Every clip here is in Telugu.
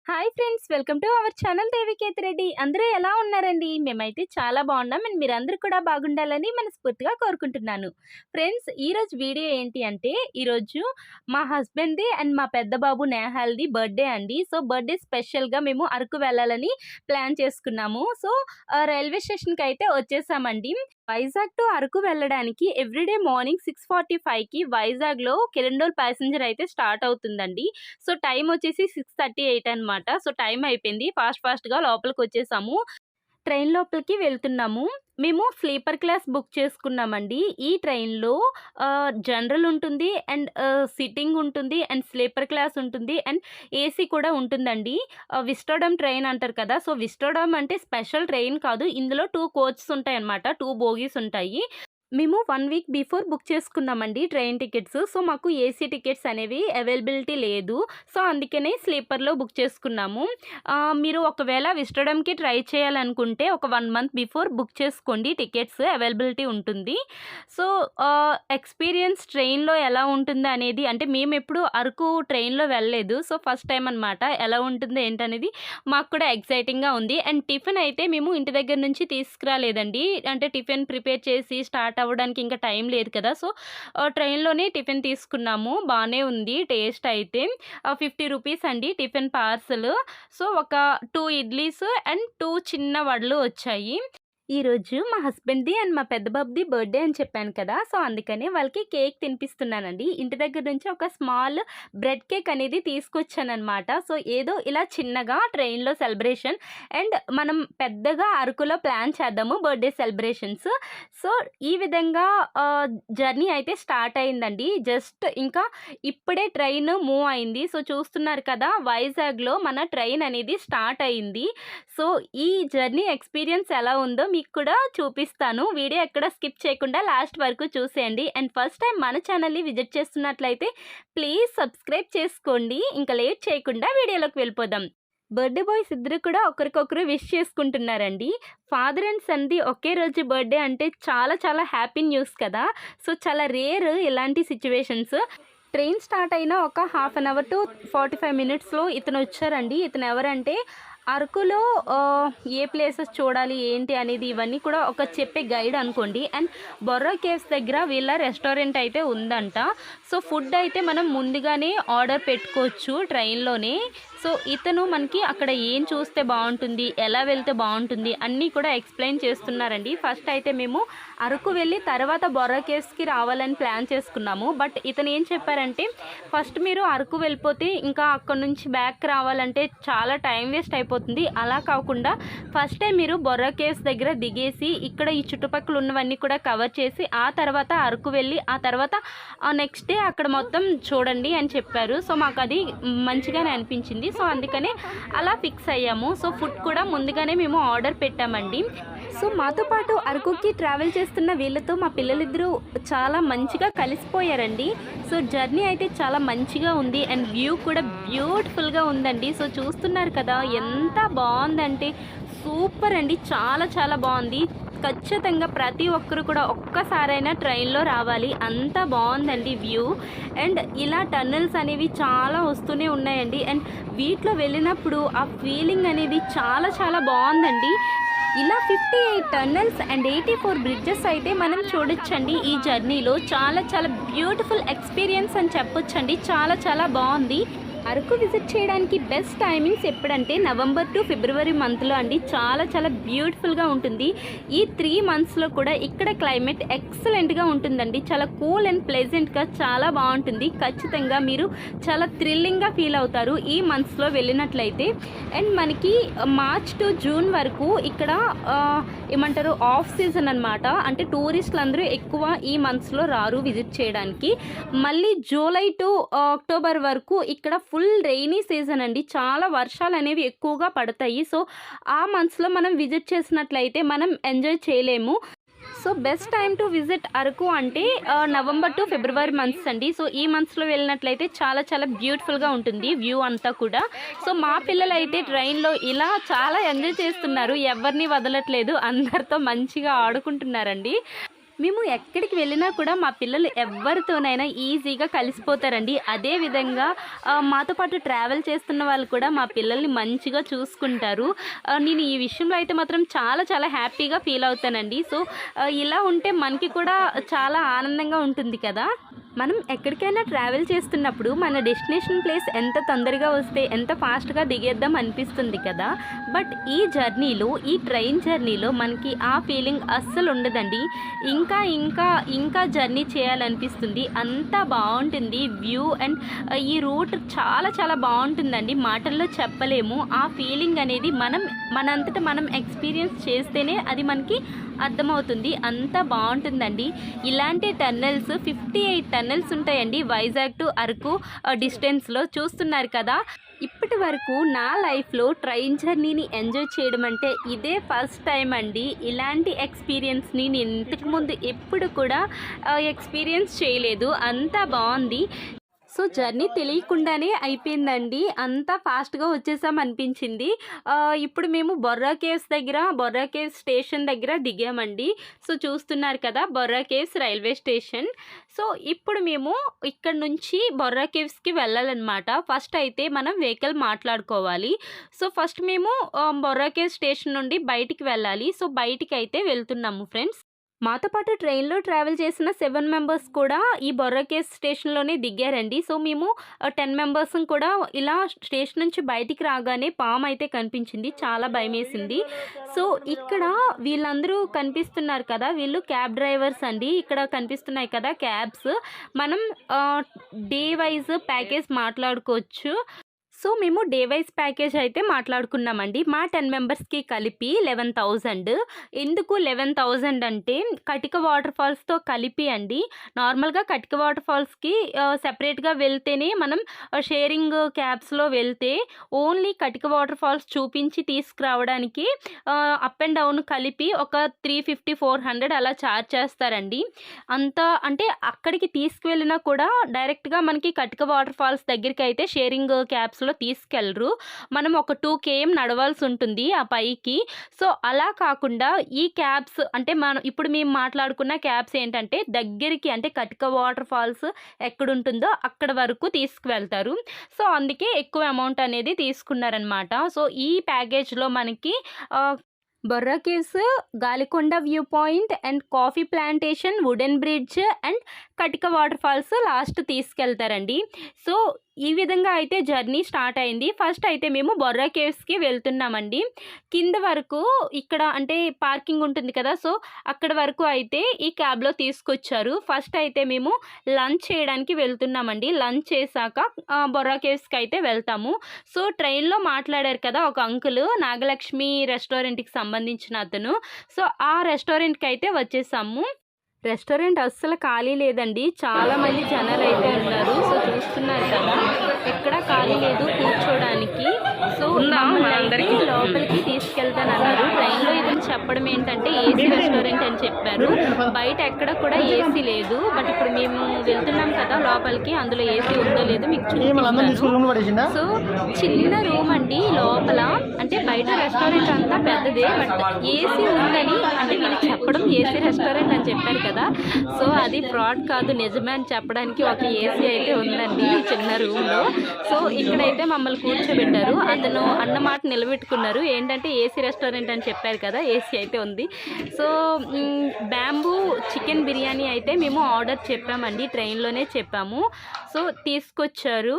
Hi friends, welcome to our channel Deviketh Reddy. అందరూ ఎలా ఉన్నారండి? మేమైతే చాలా బాగున్నాం అండ్ మీరందరూ కూడా బాగుండాలని మనస్ఫూర్తిగా కోరుకుంటున్నాను. ఫ్రెండ్స్, ఈరోజు వీడియో ఏంటి అంటే, ఈరోజు మా హస్బెండ్ది అండ్ మా పెద్ద బాబు నేహాల్ది బర్త్డే అండి. సో బర్త్డే స్పెషల్గా మేము అరకు వెళ్ళాలని ప్లాన్ చేసుకున్నాము. సో రైల్వే స్టేషన్కి అయితే వచ్చేసామండి. వైజాగ్ టు అరకు వెళ్ళడానికి ఎవ్రీడే మార్నింగ్ 6:45కి వైజాగ్లో కిరండోల్ ప్యాసింజర్ అయితే స్టార్ట్ అవుతుందండి. సో టైం వచ్చేసి 6:38 అనమాట. సో టైం అయిపోయింది. ఫాస్ట్‌గా లోపలికొచ్చేసాము. ట్రైన్ లోపలికి వెళ్తున్నాము. మేము స్లీపర్ క్లాస్ బుక్ చేసుకున్నామండి. ఈ ట్రైన్‌లో జనరల్ ఉంటుంది అండ్ సిట్టింగ్ ఉంటుంది అండ్ స్లీపర్ క్లాస్ ఉంటుంది అండ్ ఏసీ కూడా ఉంటుందండి. విస్టాడమ్ ట్రైన్ అంటారు కదా! సో విస్టాడమ్ అంటే స్పెషల్ ట్రైన్ కాదు. ఇందులో 2 కోచెస్ ఉంటాయన్నమాట. 2 బోగీస్ ఉంటాయి. మేము 1 వీక్ బిఫోర్ బుక్ చేసుకున్నామండి ట్రైన్ టికెట్స్. సో మాకు ఏసీ టికెట్స్ అనేవి అవైలబిలిటీ లేదు. సో అందుకనే స్లీపర్‌లో బుక్ చేసుకున్నాము. మీరు ఒకవేళ విస్టడమ్‌కి ట్రై చేయాలనుకుంటే ఒక 1 మంత్ బిఫోర్ బుక్ చేసుకోండి. టికెట్స్ అవైలబిలిటీ ఉంటుంది. సో ఎక్స్‌పీరియన్స్ ట్రైన్‌లో ఎలా ఉంటుంది అనేది, అంటే మేమెప్పుడు అరకు ట్రైన్‌లో వెళ్ళలేదు. సో ఫస్ట్ టైం అనమాట. ఎలా ఉంటుందో ఏంటనేది మాకు కూడా ఎక్సైటింగ్‌గా ఉంది. అండ్ టిఫిన్ అయితే మేము ఇంటి దగ్గర నుంచి తీసుకురాలేదండి. అంటే టిఫిన్ ప్రిపేర్ చేసి స్టార్ట్ అవ్వడానికి ఇంకా టైం లేదు కదా! సో ట్రైన్‌లోనే టిఫిన్ తీసుకున్నాము. బానే ఉంది టేస్ట్ అయితే. 50 రూపీస్ అండి టిఫిన్ పార్సెల్. సో ఒక 2 ఇడ్లీస్ అండ్ 2 చిన్న వడలు వచ్చాయి. ఈరోజు మా హస్బెండ్‌ది అండ్ మా పెద్ద బాబుది బర్త్‌డే అని చెప్పాను కదా! సో అందుకని వాళ్ళకి కేక్ తినిపిస్తున్నానండి. ఇంటి దగ్గర నుంచి ఒక స్మాల్ బ్రెడ్ కేక్ అనేది తీసుకొచ్చాననమాట. సో ఏదో ఇలా చిన్నగా ట్రైన్‌లో సెలబ్రేషన్ అండ్ మనం పెద్దగా అరకులో ప్లాన్ చేద్దాము బర్త్‌డే సెలబ్రేషన్స్. సో ఈ విధంగా జర్నీ అయితే స్టార్ట్ అయిందండి. జస్ట్ ఇంకా ఇప్పుడే ట్రైన్ మూవ్ అయింది. సో చూస్తున్నారు కదా! వైజాగ్‌లో మన ట్రైన్ అనేది స్టార్ట్ అయింది. సో ఈ జర్నీ ఎక్స్‌పీరియన్స్ ఎలా ఉందో మీకు కూడా చూపిస్తాను. వీడియో ఎక్కడ స్కిప్ చేయకుండా లాస్ట్ వరకు చూసేయండి. అండ్ ఫస్ట్ టైం మన ఛానల్‌ని విజిట్ చేస్తున్నట్లయితే ప్లీజ్ సబ్స్క్రైబ్ చేసుకోండి. ఇంకా లేట్ చేయకుండా వీడియోలోకి వెళ్ళిపోదాం. బర్త్‌డే బాయ్స్ ఇద్దరు కూడా ఒకరికొకరు విష్ చేసుకుంటున్నారండి. ఫాదర్ అండ్ సన్‌ది ఒకే రోజు బర్త్‌డే అంటే చాలా చాలా హ్యాపీ న్యూస్ కదా! సో చాలా రేర్ ఇలాంటి సిట్యుయేషన్స్. ట్రైన్ స్టార్ట్ అయిన ఒక హాఫ్ అన్ అవర్ టు 45 మినిట్స్‌లో ఇతను వచ్చారండి. ఇతను ఎవరంటే అరకులో ఏ ప్లేసెస్ చూడాలి ఏంటి అనేది ఇవన్నీ కూడా ఒక చెప్పే గైడ్ అనుకోండి. అండ్ బొర్రా కేవ్స్ దగ్గర వీళ్ళ రెస్టారెంట్ అయితే ఉందంట. సో ఫుడ్ అయితే మనం ముందుగానే ఆర్డర్ పెట్టుకోవచ్చు ట్రైన్‌లోనే. సో ఇతను మనకి అక్కడ ఏం చూస్తే బాగుంటుంది, ఎలా వెళ్తే బాగుంటుంది అన్నీ కూడా ఎక్స్ప్లెయిన్ చేస్తున్నారండి. ఫస్ట్ అయితే మేము అరకు వెళ్ళి తర్వాత బొర్రా కేవ్స్‌కి రావాలని ప్లాన్ చేసుకున్నాము. బట్ ఇతను ఏం చెప్పారంటే, ఫస్ట్ మీరు అరకు వెళ్ళిపోతే ఇంకా అక్కడ నుంచి బ్యాక్ రావాలంటే చాలా టైం వేస్ట్ అయిపోతుంది. అలా కాకుండా ఫస్ట్ టైం మీరు బొర్రా కేవ్స్ దగ్గర దిగేసి ఇక్కడ ఈ చుట్టుపక్కల ఉన్నవన్నీ కూడా కవర్ చేసి ఆ తర్వాత అరకు వెళ్ళి ఆ తర్వాత నెక్స్ట్ డే అక్కడ మొత్తం చూడండి అని చెప్పారు. సో మాకు అది మంచిగానే అనిపించింది. సో అందుకనే అలా ఫిక్స్ అయ్యాము. సో ఫుడ్ కూడా ముందుగానే మేము ఆర్డర్ పెట్టామండి. సో మాతో పాటు అరకుకి ట్రావెల్ చేస్తున్న వీళ్ళతో మా పిల్లలిద్దరూ చాలా మంచిగా కలిసిపోయారండి. సో జర్నీ అయితే చాలా మంచిగా ఉంది అండ్ వ్యూ కూడా బ్యూటిఫుల్గా ఉందండి. సో చూస్తున్నారు కదా, ఎంత బాగుందంటే సూపర్ అండి. చాలా చాలా బాగుంది. ఖచ్చితంగా ప్రతి ఒక్కరు కూడా ఒక్కసారైనా ట్రైన్లో రావాలి. అంత బాగుందండి వ్యూ. అండ్ ఇలా టన్నెల్స్ అనేవి చాలా వస్తూనే ఉన్నాయండి. అండ్ వీటిలో వెళ్ళినప్పుడు ఆ ఫీలింగ్ అనేది చాలా చాలా బాగుందండి. ఇలా 58 టన్నెల్స్ అండ్ 84 బ్రిడ్జెస్ అయితే మనం చూడొచ్చండి ఈ జర్నీలో. చాలా చాలా బ్యూటిఫుల్ ఎక్స్పీరియన్స్ అని చెప్పొచ్చండి. చాలా చాలా బాగుంది. అరకు విజిట్ చేయడానికి బెస్ట్ టైమింగ్స్ ఎప్పుడంటే నవంబర్ టు ఫిబ్రవరి మంత్లో అండి. చాలా చాలా బ్యూటిఫుల్గా ఉంటుంది. ఈ 3 మంత్స్లో కూడా ఇక్కడ క్లైమేట్ ఎక్సలెంట్గా ఉంటుందండి. చాలా కూల్ అండ్ ప్లెజెంట్గా చాలా బాగుంటుంది. ఖచ్చితంగా మీరు చాలా థ్రిల్లింగ్గా ఫీల్ అవుతారు ఈ మంత్స్లో వెళ్ళినట్లయితే. అండ్ మనకి మార్చ్ టు జూన్ వరకు ఇక్కడ ఏమంటారు ఆఫ్ సీజన్ అనమాట. అంటే టూరిస్టులు అందరూ ఎక్కువ ఈ మంత్స్లో రారు విజిట్ చేయడానికి. మళ్ళీ జూలై టు అక్టోబర్ వరకు ఇక్కడ ఫుల్ రెయినీ సీజన్ అండి. చాలా వర్షాలు అనేవి ఎక్కువగా పడతాయి. సో ఆ మంత్స్లో మనం విజిట్ చేసినట్లయితే మనం ఎంజాయ్ చేయలేము. So best time to visit Araku అంటే నవంబర్ టు ఫిబ్రవరి మంత్స్ అండి. సో ఈ మంత్స్లో వెళ్ళినట్లయితే చాలా చాలా బ్యూటిఫుల్గా ఉంటుంది వ్యూ అంతా కూడా. సో మా పిల్లలు అయితే ట్రైన్లో ఇలా చాలా ఎంజాయ్ చేస్తున్నారు. ఎవరిని వదలట్లేదు. అందరితో మంచిగా ఆడుకుంటున్నారండి. మేము ఎక్కడికి వెళ్ళినా కూడా మా పిల్లలు ఎవ్వరితోనైనా ఈజీగా కలిసిపోతారండి. అదేవిధంగా మాతో పాటు ట్రావెల్ చేస్తున్న వాళ్ళు కూడా మా పిల్లల్ని మంచిగా చూసుకుంటారు. నేను ఈ విషయంలో అయితే మాత్రం చాలా చాలా హ్యాపీగా ఫీల్ అవుతానండి. సో, ఇలా ఉంటే మనకి కూడా చాలా ఆనందంగా ఉంటుంది కదా! మనం ఎక్కడికైనా ట్రావెల్ చేస్తున్నప్పుడు మన డెస్టినేషన్ ప్లేస్ ఎంత తొందరగా వస్తే ఎంత ఫాస్ట్‌గా దిగేద్దాం అనిపిస్తుంది కదా! బట్ ఈ ట్రైన్ జర్నీలో మనకి ఆ ఫీలింగ్ అస్సలు ఉండదండి. ఇంకా జర్నీ చేయాలనిపిస్తుంది. అంతా బావుంటుంది. వ్యూ అండ్ ఈ రూట్ చాలా చాలా బావుంటుందండి. మాటల్లో చెప్పలేము. ఆ ఫీలింగ్ అనేది మనంతట మనం ఎక్స్‌పీరియన్స్ చేస్తేనే అది మనకి అర్థమవుతుంది. అంతా బావుంటుందండి. ఇలాంటి టన్నెల్స్ 58 టన్నెల్స్ ఉంటాయండి వైజాగ్ టు అరకు డిస్టెన్స్‌లో చూస్తున్నారు కదా! ఇప్పటి వరకు నా లైఫ్‌లో ట్రైన్ జర్నీని ఎంజాయ్ చేయడం అంటే ఇదే ఫస్ట్ టైం అండి. ఇలాంటి ఎక్స్‌పీరియన్స్‌ని నేను ఇంతకుముందు ఎప్పుడు కూడా ఎక్స్‌పీరియన్స్ చేయలేదు. అంతా బావుంది. సో, జర్నీ తెలియకుండానే అయిపోయిందండి. అంతా ఫాస్ట్‌గా వచ్చేసాం అనిపించింది. ఇప్పుడు మేము బొర్రా కేవ్స్ స్టేషన్ దగ్గర దిగామండి. సో, చూస్తున్నారు కదా! Borra caves railway station. So, ఇప్పుడు మేము ఇక్కడ నుంచి బొర్రా కేవ్స్‌కి వెళ్ళాలనమాట. ఫస్ట్ అయితే మనం వెహికల్ మాట్లాడుకోవాలి. సో, ఫస్ట్ మేము బొర్రా కేవ్స్ స్టేషన్ నుండి బయటికి వెళ్ళాలి. సో, బయటికైతే వెళ్తున్నాము ఫ్రెండ్స్. మాతో పాటు ట్రైన్‌లో ట్రావెల్ చేసిన 7 మెంబర్స్ కూడా ఈ బొర్రా కేవ్స్ స్టేషన్‌లోనే దిగారండి. సో, మేము 10 మెంబర్సం కూడా ఇలా స్టేషన్ నుంచి బయటికి రాగానే పామయితే కనిపించింది. చాలా భయమేసింది. సో, ఇక్కడ వీళ్ళందరూ కనిపిస్తున్నారు కదా! వీళ్ళు క్యాబ్ డ్రైవర్స్ అండి. ఇక్కడ కనిపిస్తున్నాయి కదా క్యాబ్స్. మనం డే వైస్ ప్యాకేజ్ మాట్లాడుకోవచ్చు. సో, మేము డే వైస్ ప్యాకేజ్ అయితే మాట్లాడుకున్నామండి. మా 10 మెంబర్స్‌కి కలిపి 11,000. ఎందుకు 11,000 అంటే కటిక వాటర్ ఫాల్స్‌తో కలిపి అండి. నార్మల్‌గా కటిక వాటర్ ఫాల్స్‌కి సెపరేట్‌గా వెళ్తేనే మనం షేరింగ్ క్యాబ్స్‌లో వెళ్తే ఓన్లీ కటిక వాటర్ ఫాల్స్ చూపించి తీసుకురావడానికి అప్ అండ్ డౌన్ కలిపి ఒక 350, 400 అలా చార్జ్ చేస్తారండి. అంత అంటే అక్కడికి తీసుకువెళ్ళినా కూడా డైరెక్ట్‌గా మనకి కటిక వాటర్ ఫాల్స్ దగ్గరికైతే షేరింగ్ క్యాబ్స్‌లో తీసుకెళ్లరు. మనం ఒక 2 కేఎం నడవాల్సి ఉంటుంది ఆ పైకి. సో, అలా కాకుండా ఈ క్యాబ్స్ అంటే ఇప్పుడు మేము మాట్లాడుకున్న క్యాబ్స్ ఏంటంటే దగ్గరికి అంటే కటిక వాటర్ ఫాల్స్ ఎక్కడుంటుందో అక్కడ వరకు తీసుకువెళ్తారు. సో, అందుకే ఎక్కువ అమౌంట్ అనేది తీసుకున్నారనమాట. సో, ఈ ప్యాకేజ్‌లో మనకి Borra caves, Galikonda view point and coffee plantation, wooden bridge and కటిక వాటర్ ఫాల్స్ లాస్ట్ తీసుకెళ్తారండి. సో, ఈ విధంగా అయితే జర్నీ స్టార్ట్ అయింది. ఫస్ట్ అయితే మేము బొర్రా కేవ్స్‌కి వెళ్తున్నామండి. కింద వరకు ఇక్కడ అంటే పార్కింగ్ ఉంటుంది కదా! సో, అక్కడ వరకు అయితే ఈ క్యాబ్‌లో తీసుకొచ్చారు. ఫస్ట్ అయితే మేము లంచ్ చేయడానికి వెళ్తున్నామండి. లంచ్ చేశాక బొర్రా కేవ్స్‌కి అయితే వెళ్తాము. సో, ట్రైన్‌లో మాట్లాడారు కదా ఒక అంకుల్ నాగలక్ష్మి రెస్టారెంట్‌కి సంబంధించిన అతను. సో, ఆ రెస్టారెంట్‌కి అయితే వచ్చేసాము. రెస్టారెంట్ అస్సలు ఖాళీ లేదండి. చాలా మంది జనాలైతే ఉన్నారు. సో, చూస్తున్నారు కదా! ఎక్కడా ఖాళీ లేదు కూర్చోడానికి. సో, మమ్మల్ని లోపలికి తీసుకెళ్తానన్నారు. ట్రైన్‌లో ఇతను చెప్పడం ఏంటంటే ఏసీ రెస్టారెంట్ అని చెప్పారు. బయట ఎక్కడ కూడా ఏసీ లేదు. బట్ ఇప్పుడు మేము వెళ్తున్నాం కదా లోపలికి, అందులో ఏసీ ఉందో లేదో మీకు చూపిస్తాను. సో, చిన్న రూమ్ అండి లోపల. అంటే బయట రెస్టారెంట్ అంతా పెద్దదే. బట్ ఏసీ ఉందని అంటే వీళ్ళు చెప్పడం ఏసీ రెస్టారెంట్ అని చెప్పారు కదా! సో, అది ఫ్రాడ్ కాదు నిజమే అని చెప్పడానికి ఒక ఏసీ అయితే ఉందండి ఈ చిన్న రూమ్‌లో. సో, ఇక్కడైతే మమ్మల్ని కూర్చోబెట్టారు. అతను అన్నమాట నిలబెట్టుకున్నారు. ఏంటంటే ఏసీ రెస్టారెంట్ అని చెప్పారు కదా! ఏసీ అయితే ఉంది. సో, బ్యాంబూ చికెన్ బిర్యానీ అయితే మేము ఆర్డర్ చెప్పామండి. ట్రైన్‌లోనే చెప్పాము. సో, తీసుకొచ్చారు.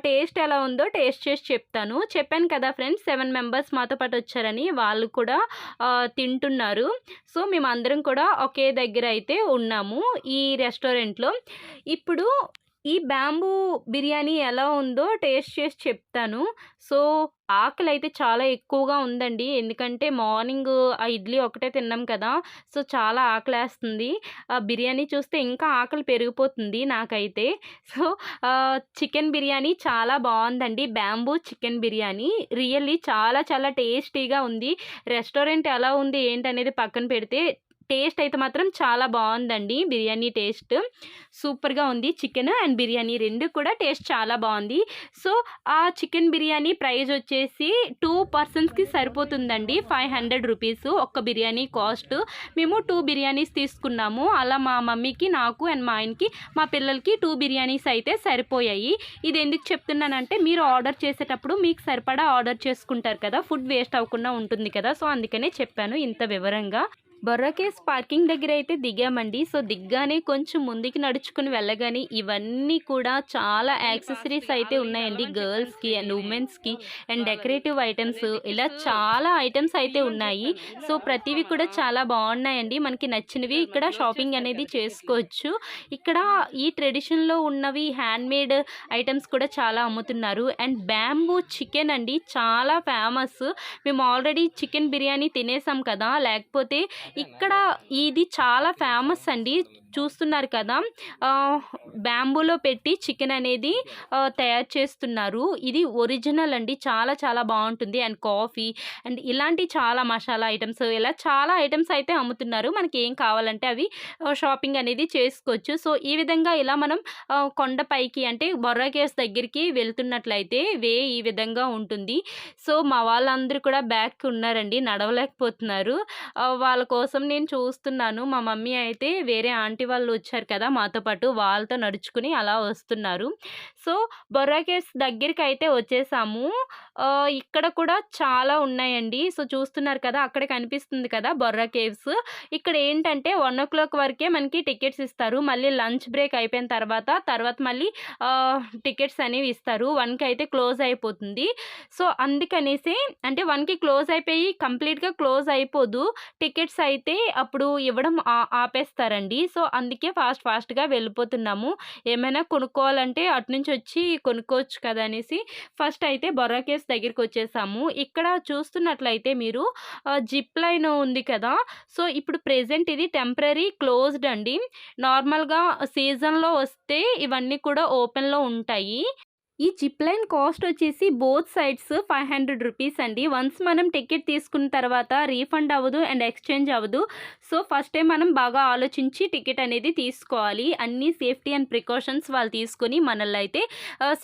టేస్ట్ ఎలా ఉందో టేస్ట్ చేసి చెప్తాను. చెప్పాను కదా ఫ్రెండ్స్ 7 మెంబర్స్ మాతో పాటు వచ్చారని. వాళ్ళు కూడా తింటున్నారు. సో, మేమందరం కూడా ఒకే దగ్గర అయితే ఉన్నాము ఈ రెస్టారెంట్‌లో. ఇప్పుడు ఈ బ్యాంబూ బిర్యానీ ఎలా ఉందో టేస్ట్ చేసి చెప్తాను. సో, ఆకలైతే చాలా ఎక్కువగా ఉందండి. ఎందుకంటే మార్నింగ్ ఆ ఇడ్లీ ఒకటే తిన్నాం కదా! సో, చాలా ఆకలేస్తుంది. బిర్యానీ చూస్తే ఇంకా ఆకలి పెరిగిపోతుంది నాకైతే. సో, చికెన్ బిర్యానీ చాలా బావుందండి. బ్యాంబూ చికెన్ బిర్యానీ రియల్లీ చాలా చాలా టేస్టీగా ఉంది. రెస్టారెంట్ ఎలా ఉంది ఏంటనేది పక్కన పెడితే టేస్ట్ అయితే మాత్రం చాలా బాగుందండి. బిర్యానీ టేస్ట్ సూపర్గా ఉంది. చికెన్ అండ్ బిర్యానీ రెండు కూడా టేస్ట్ చాలా బాగుంది. సో ఆ చికెన్ బిర్యానీ ప్రైస్ వచ్చేసి 2 పర్సన్స్కి సరిపోతుందండి. 500 రూపీస్ ఒక్క బిర్యానీ కాస్ట్. మేము 2 బిర్యానీస్ తీసుకున్నాము. అలా మా మమ్మీకి, నాకు అండ్ మా ఆయనకి, మా పిల్లలకి 2 బిర్యానీస్ అయితే సరిపోయాయి. ఇది ఎందుకు చెప్తున్నానంటే మీరు ఆర్డర్ చేసేటప్పుడు మీకు సరిపడా ఆర్డర్ చేసుకుంటారు కదా, ఫుడ్ వేస్ట్ అవ్వకుండా ఉంటుంది కదా. సో అందుకనే చెప్పాను ఇంత వివరంగా. బొర్రా కేవ్స్ పార్కింగ్ దగ్గర అయితే దిగామండి. సో దిగ్గానే కొంచెం ముందుకి నడుచుకుని వెళ్ళగానే ఇవన్నీ కూడా చాలా యాక్సెసరీస్ అయితే ఉన్నాయండి. గర్ల్స్కి అండ్ ఉమెన్స్కి అండ్ డెకరేటివ్ ఐటమ్స్, ఇలా చాలా ఐటమ్స్ అయితే ఉన్నాయి. సో ప్రతివి కూడా చాలా బాగున్నాయండి. మనకి నచ్చినవి ఇక్కడ షాపింగ్ అనేది చేసుకోవచ్చు. ఇక్కడ ఈ ట్రెడిషన్లో ఉన్నవి హ్యాండ్మేడ్ ఐటమ్స్ కూడా చాలా అమ్ముతున్నారు. అండ్ బ్యాంబూ చికెన్ అండి, చాలా ఫేమస్. మేము ఆల్రెడీ చికెన్ బిర్యానీ తినేసాం కదా, లేకపోతే ఇక్కడ ఇది చాలా ఫేమస్ అండి. చూస్తున్నారు కదా, బ్యాంబూలో పెట్టి చికెన్ అనేది తయారు చేస్తున్నారు. ఇది ఒరిజినల్ అండి, చాలా చాలా బాగుంటుంది. అండ్ కాఫీ అండ్ ఇలాంటి చాలా మసాలా ఐటమ్స్, ఇలా చాలా ఐటమ్స్ అయితే అమ్ముతున్నారు. మనకి ఏం కావాలంటే అవి షాపింగ్ అనేది చేసుకోవచ్చు. సో ఈ విధంగా ఇలా మనం కొండపైకి అంటే బొర్రా కేవ్స్ దగ్గరికి వెళ్తున్నట్లయితే ఈ విధంగా ఉంటుంది. సో మా వాళ్ళందరూ కూడా బ్యాక్ ఉన్నారండి, నడవలేకపోతున్నారు. వాళ్ళ కోసం నేను చూస్తున్నాను. మా మమ్మీ అయితే వేరే ఆంటీ వాళ్ళు వచ్చారు కదా మాతో పాటు, వాళ్ళతో నడుచుకుని అలా వస్తున్నారు. సో బొర్రా కేవ్స్ దగ్గరికి అయితే వచ్చేసాము. ఇక్కడ కూడా చాలా ఉన్నాయండి. సో చూస్తున్నారు కదా, అక్కడ కనిపిస్తుంది కదా బొర్రా కేవ్స్. ఇక్కడ ఏంటంటే 1 o'clock వరకే మనకి టికెట్స్ ఇస్తారు. మళ్ళీ లంచ్ బ్రేక్ అయిపోయిన తర్వాత మళ్ళీ టికెట్స్ అనేవి ఇస్తారు. 1కి అయితే క్లోజ్ అయిపోతుంది. సో అందుకనేసి అంటే 1కి క్లోజ్ అయిపోయి కంప్లీట్గా క్లోజ్ అయిపోదు, టికెట్స్ అయితే అప్పుడు ఇవ్వడం ఆపేస్తారండి. సో అందుకే ఫాస్ట్గా వెళ్ళిపోతున్నాము. ఏమైనా కొనుక్కోవాలంటే అటు నుంచి వచ్చి కొనుక్కోవచ్చు కదా అనేసి ఫస్ట్ అయితే బొర్రా కేవ్స్ దగ్గరికి వచ్చేసాము. ఇక్కడ చూస్తున్నట్లయితే మీరు జిప్ లైన్ ఉంది కదా. సో ఇప్పుడు ప్రెజెంట్ ఇది టెంపరరీ క్లోజ్డ్ అండి. నార్మల్గా సీజన్లో వస్తే ఇవన్నీ కూడా ఓపెన్లో ఉంటాయి. ఈ జిప్ లైన్ కాస్ట్ వచ్చేసి బోత్ సైడ్స్ 500 రూపీస్ అండి. వన్స్ మనం టికెట్ తీసుకున్న తర్వాత రీఫండ్ అవ్వదు అండ్ ఎక్స్చేంజ్ అవ్వదు. సో ఫస్ట్ టైం మనం బాగా ఆలోచించి టికెట్ అనేది తీసుకోవాలి. అన్ని సేఫ్టీ అండ్ ప్రికాషన్స్ వాళ్ళు తీసుకొని మనల్ని అయితే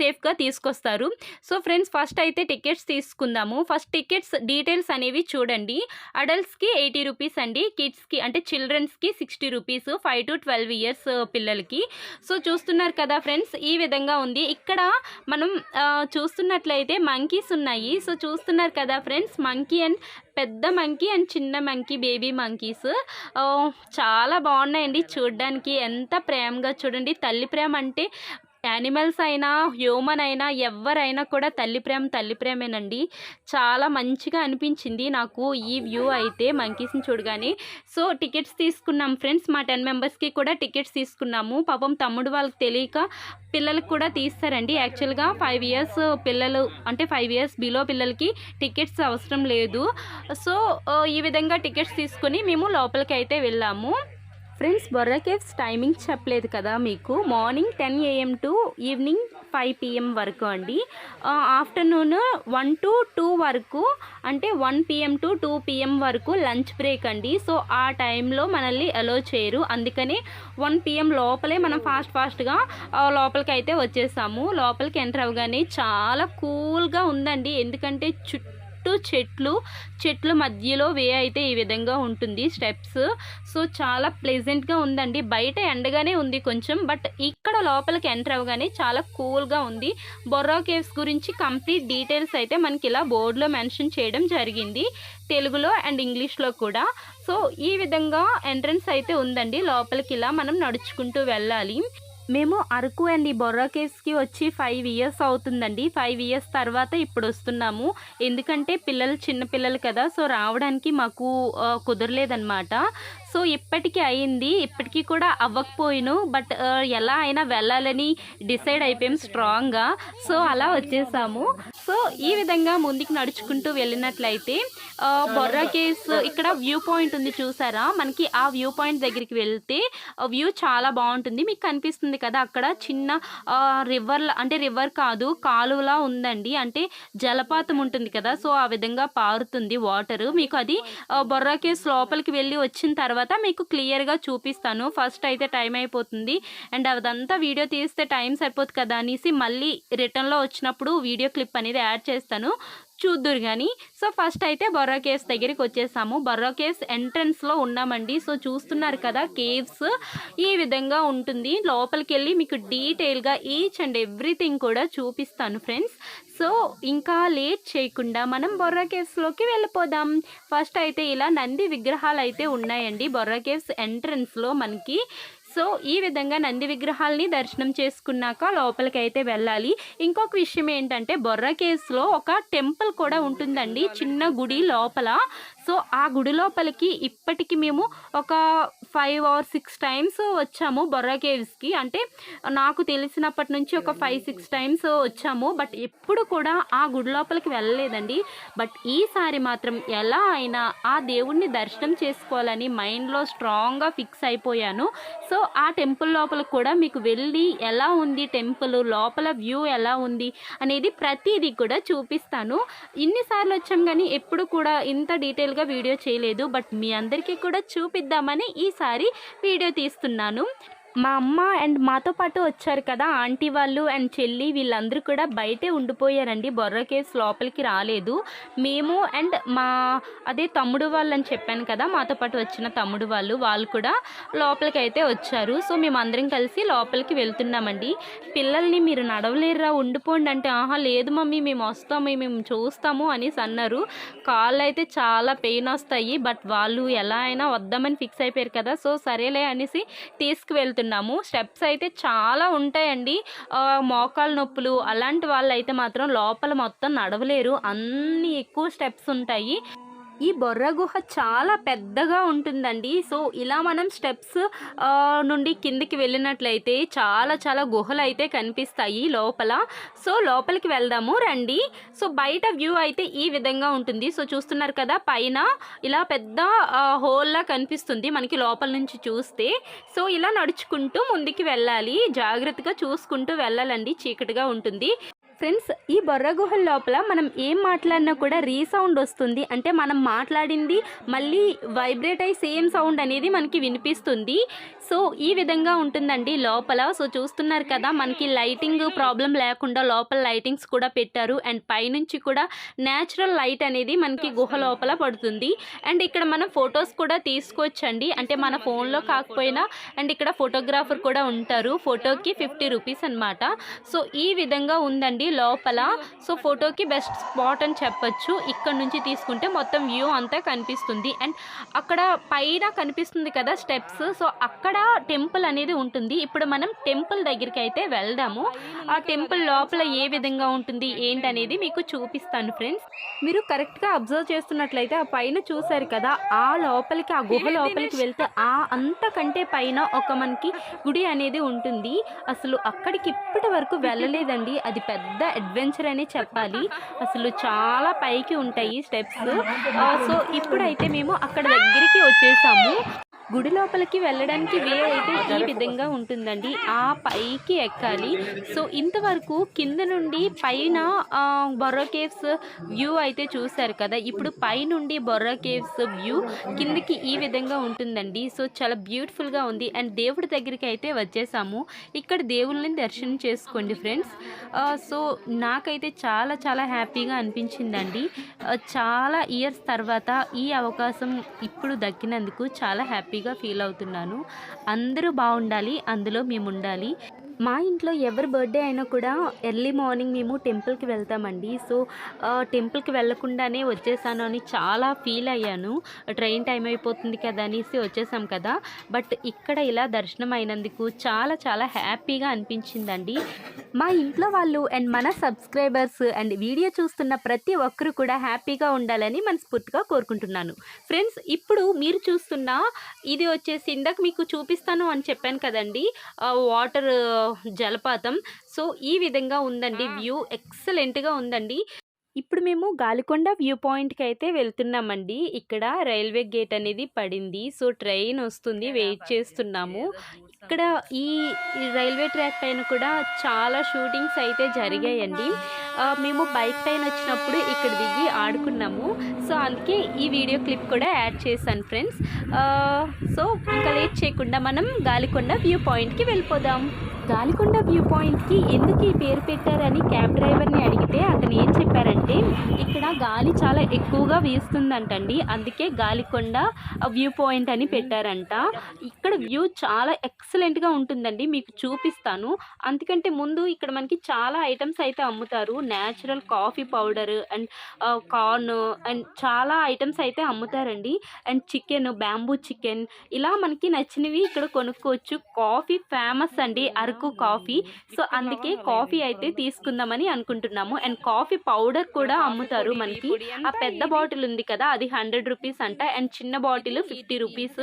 సేఫ్గా తీసుకొస్తారు. సో ఫ్రెండ్స్, ఫస్ట్ అయితే టికెట్స్ తీసుకుందాము. ఫస్ట్ టికెట్స్ డీటెయిల్స్ అనేవి చూడండి. అడల్ట్స్కి 80 రూపీస్ అండి, కిడ్స్కి అంటే చిల్డ్రన్స్కి 60 రూపీస్, 5 to 12 ఇయర్స్ పిల్లలకి. సో చూస్తున్నారు కదా ఫ్రెండ్స్, ఈ విధంగా ఉంది. ఇక్కడ మనం చూస్తున్నట్లయితే మంకీస్ ఉన్నాయి. సో చూస్తున్నారు కదా ఫ్రెండ్స్, మంకీ అండ్ పెద్ద మంకీ అండ్ చిన్న మంకీ, బేబీ మంకీస్ చాలా బాగున్నాయండి చూడడానికి. ఎంత ప్రేమగా చూడండి. తల్లి ప్రేమ అంటే యానిమల్స్ అయినా హ్యూమన్ అయినా ఎవరైనా కూడా తల్లి ప్రేమేనండి. చాలా మంచిగా అనిపించింది నాకు ఈ వ్యూ అయితే మంకీస్ని చూడగానే. సో టికెట్స్ తీసుకున్నాం ఫ్రెండ్స్. మా 10 మెంబర్స్కి కూడా టికెట్స్ తీసుకున్నాము. పాపం తమ్ముడు వాళ్ళకి తెలియక పిల్లలకు కూడా తీస్తారండి. యాక్చువల్గా 5 ఇయర్స్ పిల్లలు అంటే 5 ఇయర్స్ బిలో పిల్లలకి టికెట్స్ అవసరం లేదు. సో ఈ విధంగా టికెట్స్ తీసుకొని మేము లోపలికి అయితే వెళ్ళాము. ఫ్రెండ్స్, బొర్రా కేవ్స్ టైమింగ్ చెప్పలేదు కదా మీకు. Morning 10 AM to evening 5 PM వరకు అండి. ఆఫ్టర్నూన్ 1 to 2 వరకు, అంటే 1 PM to 2 PM వరకు లంచ్ బ్రేక్ అండి. సో ఆ టైంలో మనల్ని అలో చేయరు. అందుకని 1 PM లోపలే మనం ఫాస్ట్గా లోపలికి అయితే వచ్చేసాము. లోపలికి ఎంటర్ అవ్వగానే చాలా కూల్గా ఉందండి. ఎందుకంటే చెట్లు మధ్యలో అయితే ఈ విధంగా ఉంటుంది స్టెప్స్. సో చాలా ప్లెజెంట్గా ఉందండి. బయట ఎండగానే ఉంది కొంచెం, బట్ ఇక్కడ లోపలికి ఎంటర్ అవ్వగానే చాలా కూల్గా ఉంది. బొర్రా కేవ్స్ గురించి కంప్లీట్ డీటెయిల్స్ అయితే మనకి ఇలా బోర్డులో మెన్షన్ చేయడం జరిగింది, తెలుగులో అండ్ ఇంగ్లీష్లో కూడా. సో ఈ విధంగా ఎంట్రన్స్ అయితే ఉందండి. లోపలికి ఇలా మనం నడుచుకుంటూ వెళ్ళాలి. మేము అరకు అండ్ ఈ బొర్రా కేవ్స్కి వచ్చి 5 ఇయర్స్ అవుతుందండి. 5 ఇయర్స్ తర్వాత ఇప్పుడు వస్తున్నాము. ఎందుకంటే చిన్న పిల్లలు కదా, సో రావడానికి మాకు కుదరలేదన్నమాట. సో ఇప్పటికీ అయింది, ఇప్పటికీ కూడా అవ్వకపోయిను, బట్ ఎలా అయినా వెళ్ళాలని డిసైడ్ అయిపోయాం స్ట్రాంగ్గా. సో అలా వచ్చేసాము. సో ఈ విధంగా ముందుకు నడుచుకుంటూ వెళ్ళినట్లయితే బొర్రా కేవ్స్ ఇక్కడ వ్యూ పాయింట్ ఉంది చూసారా, మనకి ఆ వ్యూ పాయింట్ దగ్గరికి వెళ్తే వ్యూ చాలా బాగుంటుంది. మీకు కనిపిస్తుంది కదా అక్కడ చిన్న రివర్ కాదు, కాలువలా ఉందండి. అంటే జలపాతం ఉంటుంది కదా, సో ఆ విధంగా పారుతుంది వాటర్. మీకు అది బొర్రా కేవ్స్ లోపలికి వెళ్ళి వచ్చిన తర్వాత తర్వాత మీకు క్లియర్‌గా చూపిస్తాను. ఫస్ట్ అయితే టైం అయిపోతుంది. అండ్ అదంతా వీడియో తీస్తే టైం సరిపోదు కదా అనేసి మళ్ళీ రిటర్న్‌లో వచ్చినప్పుడు వీడియో క్లిప్ అనేది యాడ్ చేస్తాను. చూద్దురు గాని. సో, ఫస్ట్ అయితే బొర్రా కేవ్స్ దగ్గరికొచ్చేసాము. బొర్రా కేవ్స్ ఎంట్రన్స్‌లో ఉన్నామండి. సో, చూస్తున్నారు కదా కేవ్స్ ఈ విధంగా ఉంటుంది. లోపలికెళ్ళి మీకు డీటెయిల్‌గా ఈచ్ అండ్ ఎవ్రీథింగ్ కూడా చూపిస్తాను ఫ్రెండ్స్. సో, ఇంకా లేట్ చేయకుండా మనం బొర్రా కేవ్స్‌లోకి వెళ్ళిపోదాం. ఫస్ట్ అయితే ఇలా నంది విగ్రహాలైతే ఉన్నాయండి బొర్రా కేవ్స్ ఎంట్రన్స్‌లో మనకి. సో, ఈ విధంగా నంది విగ్రహాలని దర్శనం చేసుకున్నాక లోపలికైతే వెళ్ళాలి. ఇంకొక విషయం ఏంటంటే బొర్రా కేవ్స్‌లో ఒక టెంపుల్ కూడా ఉంటుందండి. చిన్న గుడి లోపల. సో, ఆ గుడి లోపలికి ఇప్పటికి మేము ఒక 5 ఆర్ 6 టైమ్స్ వచ్చాము బొర్రా కేవ్స్‌కి. అంటే నాకు తెలిసినప్పటి నుంచి ఒక 5, 6 టైమ్స్ వచ్చాము. బట్ ఎప్పుడు కూడా ఆ గుడి లోపలికి వెళ్ళలేదండి. బట్ ఈసారి మాత్రం ఎలా అయినా ఆ దేవుడిని దర్శనం చేసుకోవాలని మైండ్‌లో స్ట్రాంగ్‌గా ఫిక్స్ అయిపోయాను. సో, ఆ టెంపుల్ లోపలికి కూడా మీకు వెళ్ళి ఎలా ఉంది టెంపుల్, లోపల వ్యూ ఎలా ఉంది అనేది ప్రతీది కూడా చూపిస్తాను. ఇన్ని సార్లు వచ్చాం గానీ ఎప్పుడు కూడా ఇంత డీటెయిల్‌గా వీడియో చేయలేదు. బట్ మీ అందరికీ కూడా చూపిద్దామని ఈసారి వీడియో తీస్తున్నాను. మా అమ్మ అండ్ మాతో పాటు వచ్చారు కదా ఆంటీ వాళ్ళు అండ్ చెల్లి వీళ్ళందరూ కూడా బయటే ఉండిపోయారండి. బొర్రా కేవ్స్ లోపలికి రాలేదు. మేము అండ్ మా తమ్ముడు వాళ్ళని చెప్పాను కదా, మాతో పాటు వచ్చిన తమ్ముడు వాళ్ళు కూడా లోపలికైతే వచ్చారు. సో, మేమందరం కలిసి లోపలికి వెళ్తున్నామండి. పిల్లల్ని మీరు నడవలేరురా ఉండిపోండి అంటే, ఆహా లేదు మమ్మీ మేము వస్తాము, మేము చూస్తాము అనేసి అన్నారు. కాళ్ళు అయితే చాలా పెయిన్ వస్తాయి. బట్ వాళ్ళు ఎలా అయినా వద్దామని ఫిక్స్ అయిపోయారు కదా. సో, సరేలే అనేసి తీసుకువెళ్తున్నాము. స్టెప్స్ అయితే చాలా ఉంటాయండి. మోకాళ్ళ నొప్పులు అలాంటి వాళ్ళైతే మాత్రం లోపల మొత్తం నడవలేరు. అన్ని ఎక్కువ స్టెప్స్ ఉంటాయి. ఈ బొర్రా గుహ చాలా పెద్దగా ఉంటుందండి. సో, ఇలా మనం స్టెప్స్ నుండి కిందికి వెళ్ళినట్లయితే చాలా చాలా గుహలైతే కనిపిస్తాయి లోపల. సో, లోపలికి వెళ్దాము రండి. సో, బయట వ్యూ అయితే ఈ విధంగా ఉంటుంది. సో, చూస్తున్నారు కదా పైన ఇలా పెద్ద హోల్‌లా కనిపిస్తుంది మనకి లోపల నుంచి చూస్తే. సో, ఇలా నడుచుకుంటూ ముందుకి వెళ్ళాలి. జాగ్రత్తగా చూసుకుంటూ వెళ్ళాలండి. చీకటిగా ఉంటుంది. ఫ్రెండ్స్, ఈ బొర్రా గుహల లోపల మనం ఏం మాట్లాడినా కూడా రీసౌండ్ వస్తుంది. అంటే మనం మాట్లాడింది మళ్ళీ వైబ్రేట్ అయ్యి సేమ్ సౌండ్ అనేది మనకి వినిపిస్తుంది. సో, ఈ విధంగా ఉంటుందండి లోపల. సో, చూస్తున్నారు కదా మనకి లైటింగ్ ప్రాబ్లం లేకుండా లోపల లైటింగ్స్ కూడా పెట్టారు. అండ్ పైనుంచి కూడా న్యాచురల్ లైట్ అనేది మనకి గుహ లోపల పడుతుంది. అండ్ ఇక్కడ మనం ఫొటోస్ కూడా తీసుకోవచ్చండి. అంటే మన ఫోన్లో కాకపోయినా అండ్ ఇక్కడ ఫోటోగ్రాఫర్ కూడా ఉంటారు. ఫోటోకి 50 రూపీస్ అనమాట. సో, ఈ విధంగా ఉందండి లోపల. సో, ఫోటోకి బెస్ట్ స్పాట్ అని చెప్పొచ్చు. ఇక్కడ నుంచి తీసుకుంటే మొత్తం వ్యూ అంతా కనిపిస్తుంది. అండ్ అక్కడ పైన కనిపిస్తుంది కదా స్టెప్స్. సో, అక్కడ టెంపుల్ అనేది ఉంటుంది. ఇప్పుడు మనం టెంపుల్ దగ్గరికి అయితే వెళ్దాము. ఆ టెంపుల్ లోపల ఏ విధంగా ఉంటుంది ఏంటనేది మీకు చూపిస్తాను ఫ్రెండ్స్. మీరు కరెక్ట్గా అబ్జర్వ్ చేస్తున్నట్లయితే ఆ పైన చూసారు కదా, ఆ లోపలికి ఆ గుహ లోపలికి వెళ్తే అంతకంటే పైన ఒక మనకి గుడి అనేది ఉంటుంది. అసలు అక్కడికి ఇప్పటి వరకు వెళ్ళలేదండి. అది పెద్ద అడ్వెంచర్ అని చెప్పాలి. అసలు చాలా పైకి ఉంటాయి స్టెప్స్. సో, ఇప్పుడైతే మేము అక్కడ దగ్గరికి వచ్చేసాము. గుడి లోపలికి వెళ్ళడానికి వే అయితే ఈ విధంగా ఉంటుందండి. ఆ పైకి ఎక్కాలి. సో, ఇంతవరకు కింద నుండి పైన బొర్రా కేవ్స్ వ్యూ అయితే చూశారు కదా. ఇప్పుడు పైనుండి బొర్రా కేవ్స్ వ్యూ కిందికి ఈ విధంగా ఉంటుందండి. సో, చాలా బ్యూటిఫుల్గా ఉంది. అండ్ దేవుడి దగ్గరికి అయితే వచ్చేసాము. ఇక్కడ దేవుళ్ళని దర్శనం చేసుకోండి ఫ్రెండ్స్. సో, నాకైతే చాలా చాలా హ్యాపీగా అనిపించిందండి. చాలా ఇయర్స్ తర్వాత ఈ అవకాశం ఇప్పుడు దక్కినందుకు చాలా హ్యాపీగా ఫీల్ అవుతున్నాను. అందరూ బాగుండాలి, అందులో మేము ఉండాలి. మా ఇంట్లో ఎవరి బర్త్డే అయినా కూడా ఎర్లీ మార్నింగ్ మేము టెంపుల్కి వెళ్తామండి. సో, టెంపుల్కి వెళ్ళకుండానే వచ్చేసాను అని చాలా ఫీల్ అయ్యాను. ట్రైన్ టైం అయిపోతుంది కదా అనేసి వచ్చేసాం కదా. బట్ ఇక్కడ ఇలా దర్శనం అయినందుకు చాలా చాలా హ్యాపీగా అనిపించిందండి. మా ఇంట్లో వాళ్ళు అండ్ మన సబ్స్క్రైబర్స్ అండ్ వీడియో చూస్తున్న ప్రతి ఒక్కరు కూడా హ్యాపీగా ఉండాలని మనస్ఫూర్తిగా కోరుకుంటున్నాను. ఫ్రెండ్స్, ఇప్పుడు మీరు చూస్తున్న ఇది వచ్చేసి ఇందాక మీకు చూపిస్తాను అని చెప్పాను కదండి, వాటర్ జలపాతం. సో, ఈ విధంగా ఉందండి వ్యూ. ఎక్సలెంట్గా ఉందండి. ఇప్పుడు మేము గాలికొండ వ్యూ పాయింట్కి అయితే వెళ్తున్నామండి. ఇక్కడ రైల్వే గేట్ అనేది పడింది. సో, ట్రైన్ వస్తుంది, వెయిట్ చేస్తున్నాము. ఇక్కడ ఈ రైల్వే ట్రాక్ పైన కూడా చాలా షూటింగ్స్ అయితే జరిగాయండి. మేము బైక్ పైన వచ్చినప్పుడు ఇక్కడ దిగి ఆడ మాట్లాడుకున్నాము. సో అందుకే ఈ వీడియో క్లిప్ కూడా యాడ్ చేశాను ఫ్రెండ్స్. సో ఇంకా లేట్ చేయకుండా మనం గాలికొండ వ్యూ పాయింట్కి వెళ్ళిపోదాం. గాలికొండ వ్యూ పాయింట్కి ఎందుకు ఈ పేరు పెట్టారని క్యాబ్ డ్రైవర్ని అడిగితే అతను ఏం చెప్పారంటే, ఇక్కడ గాలి చాలా ఎక్కువగా వీస్తుందంటండి, అందుకే గాలికొండ వ్యూ పాయింట్ అని పెట్టారంట. ఇక్కడ వ్యూ చాలా ఎక్సలెంట్గా ఉంటుందండి, మీకు చూపిస్తాను. అందుకంటే ముందు ఇక్కడ మనకి చాలా ఐటమ్స్ అయితే అమ్ముతారు. Natural coffee powder and corn and చాలా ఐటమ్స్ అయితే అమ్ముతారండి. అండ్ చికెన్, బ్యాంబూ చికెన్, ఇలా మనకి నచ్చినవి ఇక్కడ కొనుక్కోవచ్చు. కాఫీ ఫేమస్ అండి, అరకు కాఫీ. సో అందుకే కాఫీ అయితే తీసుకుందామని అనుకుంటున్నాము. అండ్ కాఫీ పౌడర్ కూడా అమ్ముతారు మనకి. ఆ పెద్ద బాటిల్ ఉంది కదా, అది 100 రూపీస్ అంట. అండ్ చిన్న బాటిల్ 50 రూపీస్.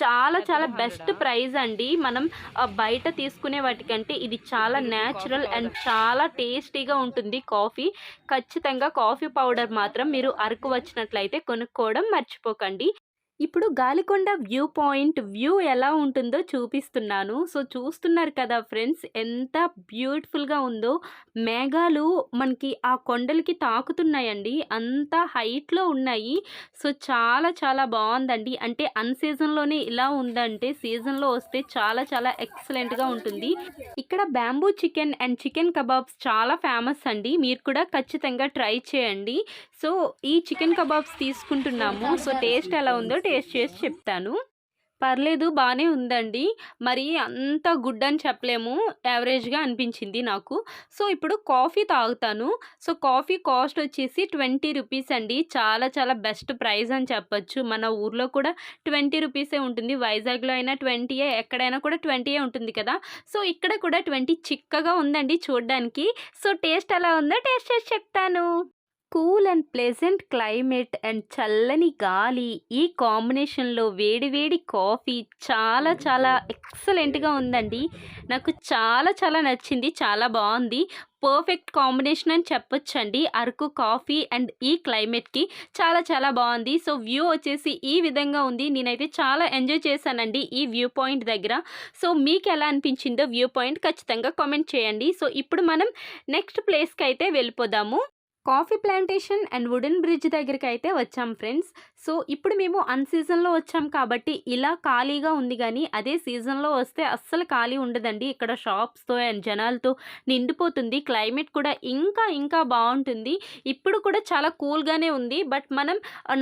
చాలా చాలా బెస్ట్ ప్రైస్ అండి. మనం బయట తీసుకునే వాటికంటే ఇది చాలా న్యాచురల్ అండ్ చాలా టేస్టీగా ఉంటుంది కాఫీ. ఖచ్చితంగా కాఫీ పౌడర్ మాత్రం మీరు అరకు వచ్చినట్లయితే కొనుక్కోవడం మర్చిపోకండి. ఇప్పుడు గాలికొండ వ్యూ పాయింట్ వ్యూ ఎలా ఉంటుందో చూపిస్తున్నాను. సో చూస్తున్నారు కదా ఫ్రెండ్స్, ఎంత బ్యూటిఫుల్గా ఉందో. మేఘాలు మనకి ఆ కొండలకి తాకుతున్నాయండి, అంత హైట్లో ఉన్నాయి. సో చాలా చాలా బాగుందండి. అంటే అన్సీజన్లోనే ఇలా ఉందంటే సీజన్లో వస్తే చాలా చాలా ఎక్సలెంట్గా ఉంటుంది. ఇక్కడ bamboo chicken and chicken kebabs చాలా ఫేమస్ అండి, మీరు కూడా ఖచ్చితంగా ట్రై చేయండి. సో ఈ చికెన్ కబాబ్స్ తీసుకుంటున్నాము. సో టేస్ట్ ఎలా ఉందో టేస్ట్ చేసి చెప్తాను. పర్లేదు, బాగానే ఉందండి. మరి అంత గుడ్ అని చెప్పలేము, యావరేజ్గా అనిపించింది నాకు. సో ఇప్పుడు కాఫీ తాగుతాను. సో కాఫీ కాస్ట్ వచ్చేసి 20 రూపీస్ అండి. చాలా చాలా బెస్ట్ ప్రైస్ అని చెప్పొచ్చు. మన ఊర్లో కూడా 20 రూపీసే ఉంటుంది. వైజాగ్లో అయినా 20ఏ, ఎక్కడైనా కూడా 20ఏ ఉంటుంది కదా. సో ఇక్కడ కూడా 20 చిక్కగా ఉందండి చూడడానికి. సో టేస్ట్ ఎలా ఉందో టేస్ట్ చేసి చెప్తాను. Cool and pleasant climate and చల్లని గాలి, ఈ కాంబినేషన్లో వేడి వేడి కాఫీ చాలా చాలా ఎక్సలెంట్గా ఉందండి. నాకు చాలా చాలా నచ్చింది, చాలా బాగుంది. పర్ఫెక్ట్ కాంబినేషన్ అని చెప్పొచ్చండి. అరకు కాఫీ అండ్ ఈ క్లైమేట్కి చాలా చాలా బాగుంది. సో వ్యూ వచ్చేసి ఈ విధంగా ఉంది. నేనైతే చాలా ఎంజాయ్ చేశానండి ఈ వ్యూ పాయింట్ దగ్గర. సో మీకు ఎలా అనిపించిందో వ్యూ పాయింట్ ఖచ్చితంగా కామెంట్ చేయండి. సో ఇప్పుడు మనం నెక్స్ట్ ప్లేస్కి అయితే వెళ్ళిపోదాము. Coffee plantation and wooden bridge దగ్గరికి అయితే వచ్చాం ఫ్రెండ్స్. సో ఇప్పుడు మేము అన్సీజన్లో వచ్చాం కాబట్టి ఇలా ఖాళీగా ఉంది, కానీ అదే సీజన్లో వస్తే అస్సలు ఖాళీ ఉండదండి. ఇక్కడ షాప్స్తో అండ్ జనాలతో నిండిపోతుంది. క్లైమేట్ కూడా ఇంకా ఇంకా బాగుంటుంది. ఇప్పుడు కూడా చాలా కూల్గానే ఉంది. బట్ మనం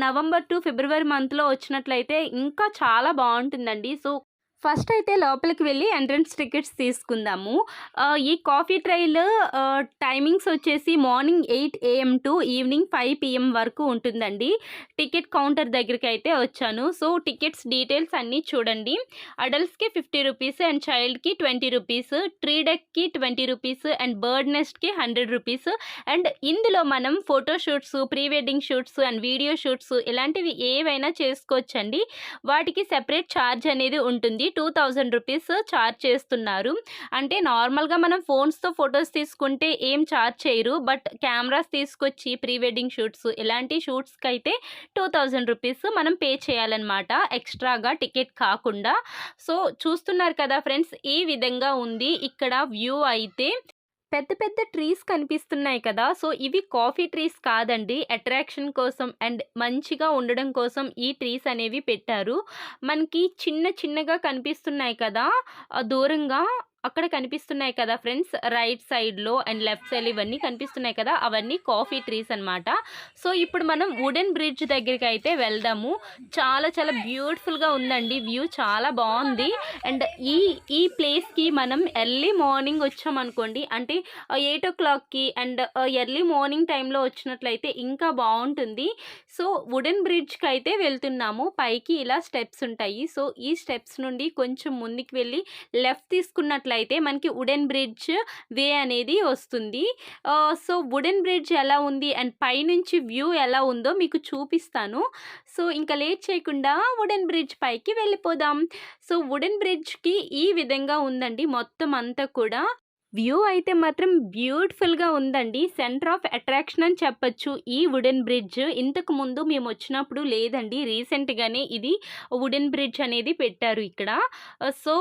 నవంబర్ టు ఫిబ్రవరి మంత్లో వచ్చినట్లయితే ఇంకా చాలా బాగుంటుందండి. సో ఫస్ట్ అయితే లోపలికి వెళ్ళి ఎంట్రన్స్ టికెట్స్ తీసుకుందాము. ఈ కాఫీ ట్రైల్ టైమింగ్స్ వచ్చేసి morning 8 AM to evening 5 PM వరకు ఉంటుందండి. టికెట్ కౌంటర్ దగ్గరికి అయితే వచ్చాను. సో టికెట్స్ డీటెయిల్స్ అన్నీ చూడండి. అడల్ట్స్కి 50 రూపీస్ అండ్ చైల్డ్కి 20 రూపీస్, ట్రీ డెక్కి 20 రూపీస్ అండ్ బర్డ్ నెస్ట్కి 100 రూపీస్. అండ్ ఇందులో మనం photo shoots, pre wedding shoots and video shoots ఇలాంటివి ఏవైనా చేసుకోవచ్చండి. వాటికి సెపరేట్ ఛార్జ్ అనేది ఉంటుంది. 2000 రూపీస్ ఛార్జ్ చేస్తున్నారు. అంటే నార్మల్గా మనం ఫోన్స్తో ఫొటోస్ తీసుకుంటే ఏం ఛార్జ్ చేయరు, బట్ కెమెరాస్ తీసుకొచ్చి ప్రీ వెడ్డింగ్ షూట్స్ ఇలాంటి షూట్స్కి అయితే 2000 రూపీస్ మనం పే చేయాలన్నమాట, ఎక్స్ట్రాగా టికెట్ కాకుండా. సో చూస్తున్నారు కదా ఫ్రెండ్స్, ఈ విధంగా ఉంది ఇక్కడ వ్యూ అయితే. పెద్ద పెద్ద ట్రీస్ కనిపిస్తున్నాయి కదా. సో ఇవి కాఫీ ట్రీస్ కాదండి, అట్రాక్షన్ కోసం అండ్ మంచిగా ఉండడం కోసం ఈ ట్రీస్ అనేవి పెట్టారు. మనకి చిన్న చిన్నగా కనిపిస్తున్నాయి కదా దూరంగా, అక్కడ కనిపిస్తున్నాయి కదా ఫ్రెండ్స్, రైట్ సైడ్లో అండ్ లెఫ్ట్ సైడ్ ఇవన్నీ కనిపిస్తున్నాయి కదా, అవన్నీ కాఫీ ట్రీస్ అనమాట. సో ఇప్పుడు మనం వుడెన్ బ్రిడ్జ్ దగ్గరికి అయితే వెళ్దాము. చాలా చాలా బ్యూటిఫుల్గా ఉందండి, వ్యూ చాలా బాగుంది. అండ్ ఈ ప్లేస్కి మనం ఎర్లీ మార్నింగ్ వచ్చామనుకోండి, అంటే 8 o'clockకి అండ్ ఎర్లీ మార్నింగ్ టైంలో వచ్చినట్లయితే ఇంకా బాగుంటుంది. సో వుడెన్ బ్రిడ్జ్కి అయితే వెళ్తున్నాము. పైకి ఇలా స్టెప్స్ ఉంటాయి. సో ఈ స్టెప్స్ నుండి కొంచెం ముందుకు వెళ్ళి లెఫ్ట్ తీసుకున్నట్లయితే మనకి వుడెన్ బ్రిడ్జ్ వే అనేది వస్తుంది. సో వుడెన్ బ్రిడ్జ్ ఎలా ఉంది అండ్ పైనుంచి వ్యూ ఎలా ఉందో మీకు చూపిస్తాను. సో ఇంకా లేట్ చేయకుండా వుడెన్ బ్రిడ్జ్ పైకి వెళ్ళిపోదాం. సో వుడెన్ బ్రిడ్జ్కి ఈ విధంగా ఉందండి మొత్తం అంతా కూడా. వ్యూ అయితే మాత్రం బ్యూటిఫుల్‌గా ఉందండి. సెంటర్ ఆఫ్ అట్రాక్షన్ అని చెప్పొచ్చు. ఈ వుడెన్ బ్రిడ్జ్ ఇంతకు ముందు మేమొచ్చినప్పుడు లేదండి. రీసెంట్‌గానే ఇది వుడెన్ బ్రిడ్జ్ అనేది పెట్టారు ఇక్కడ. సో,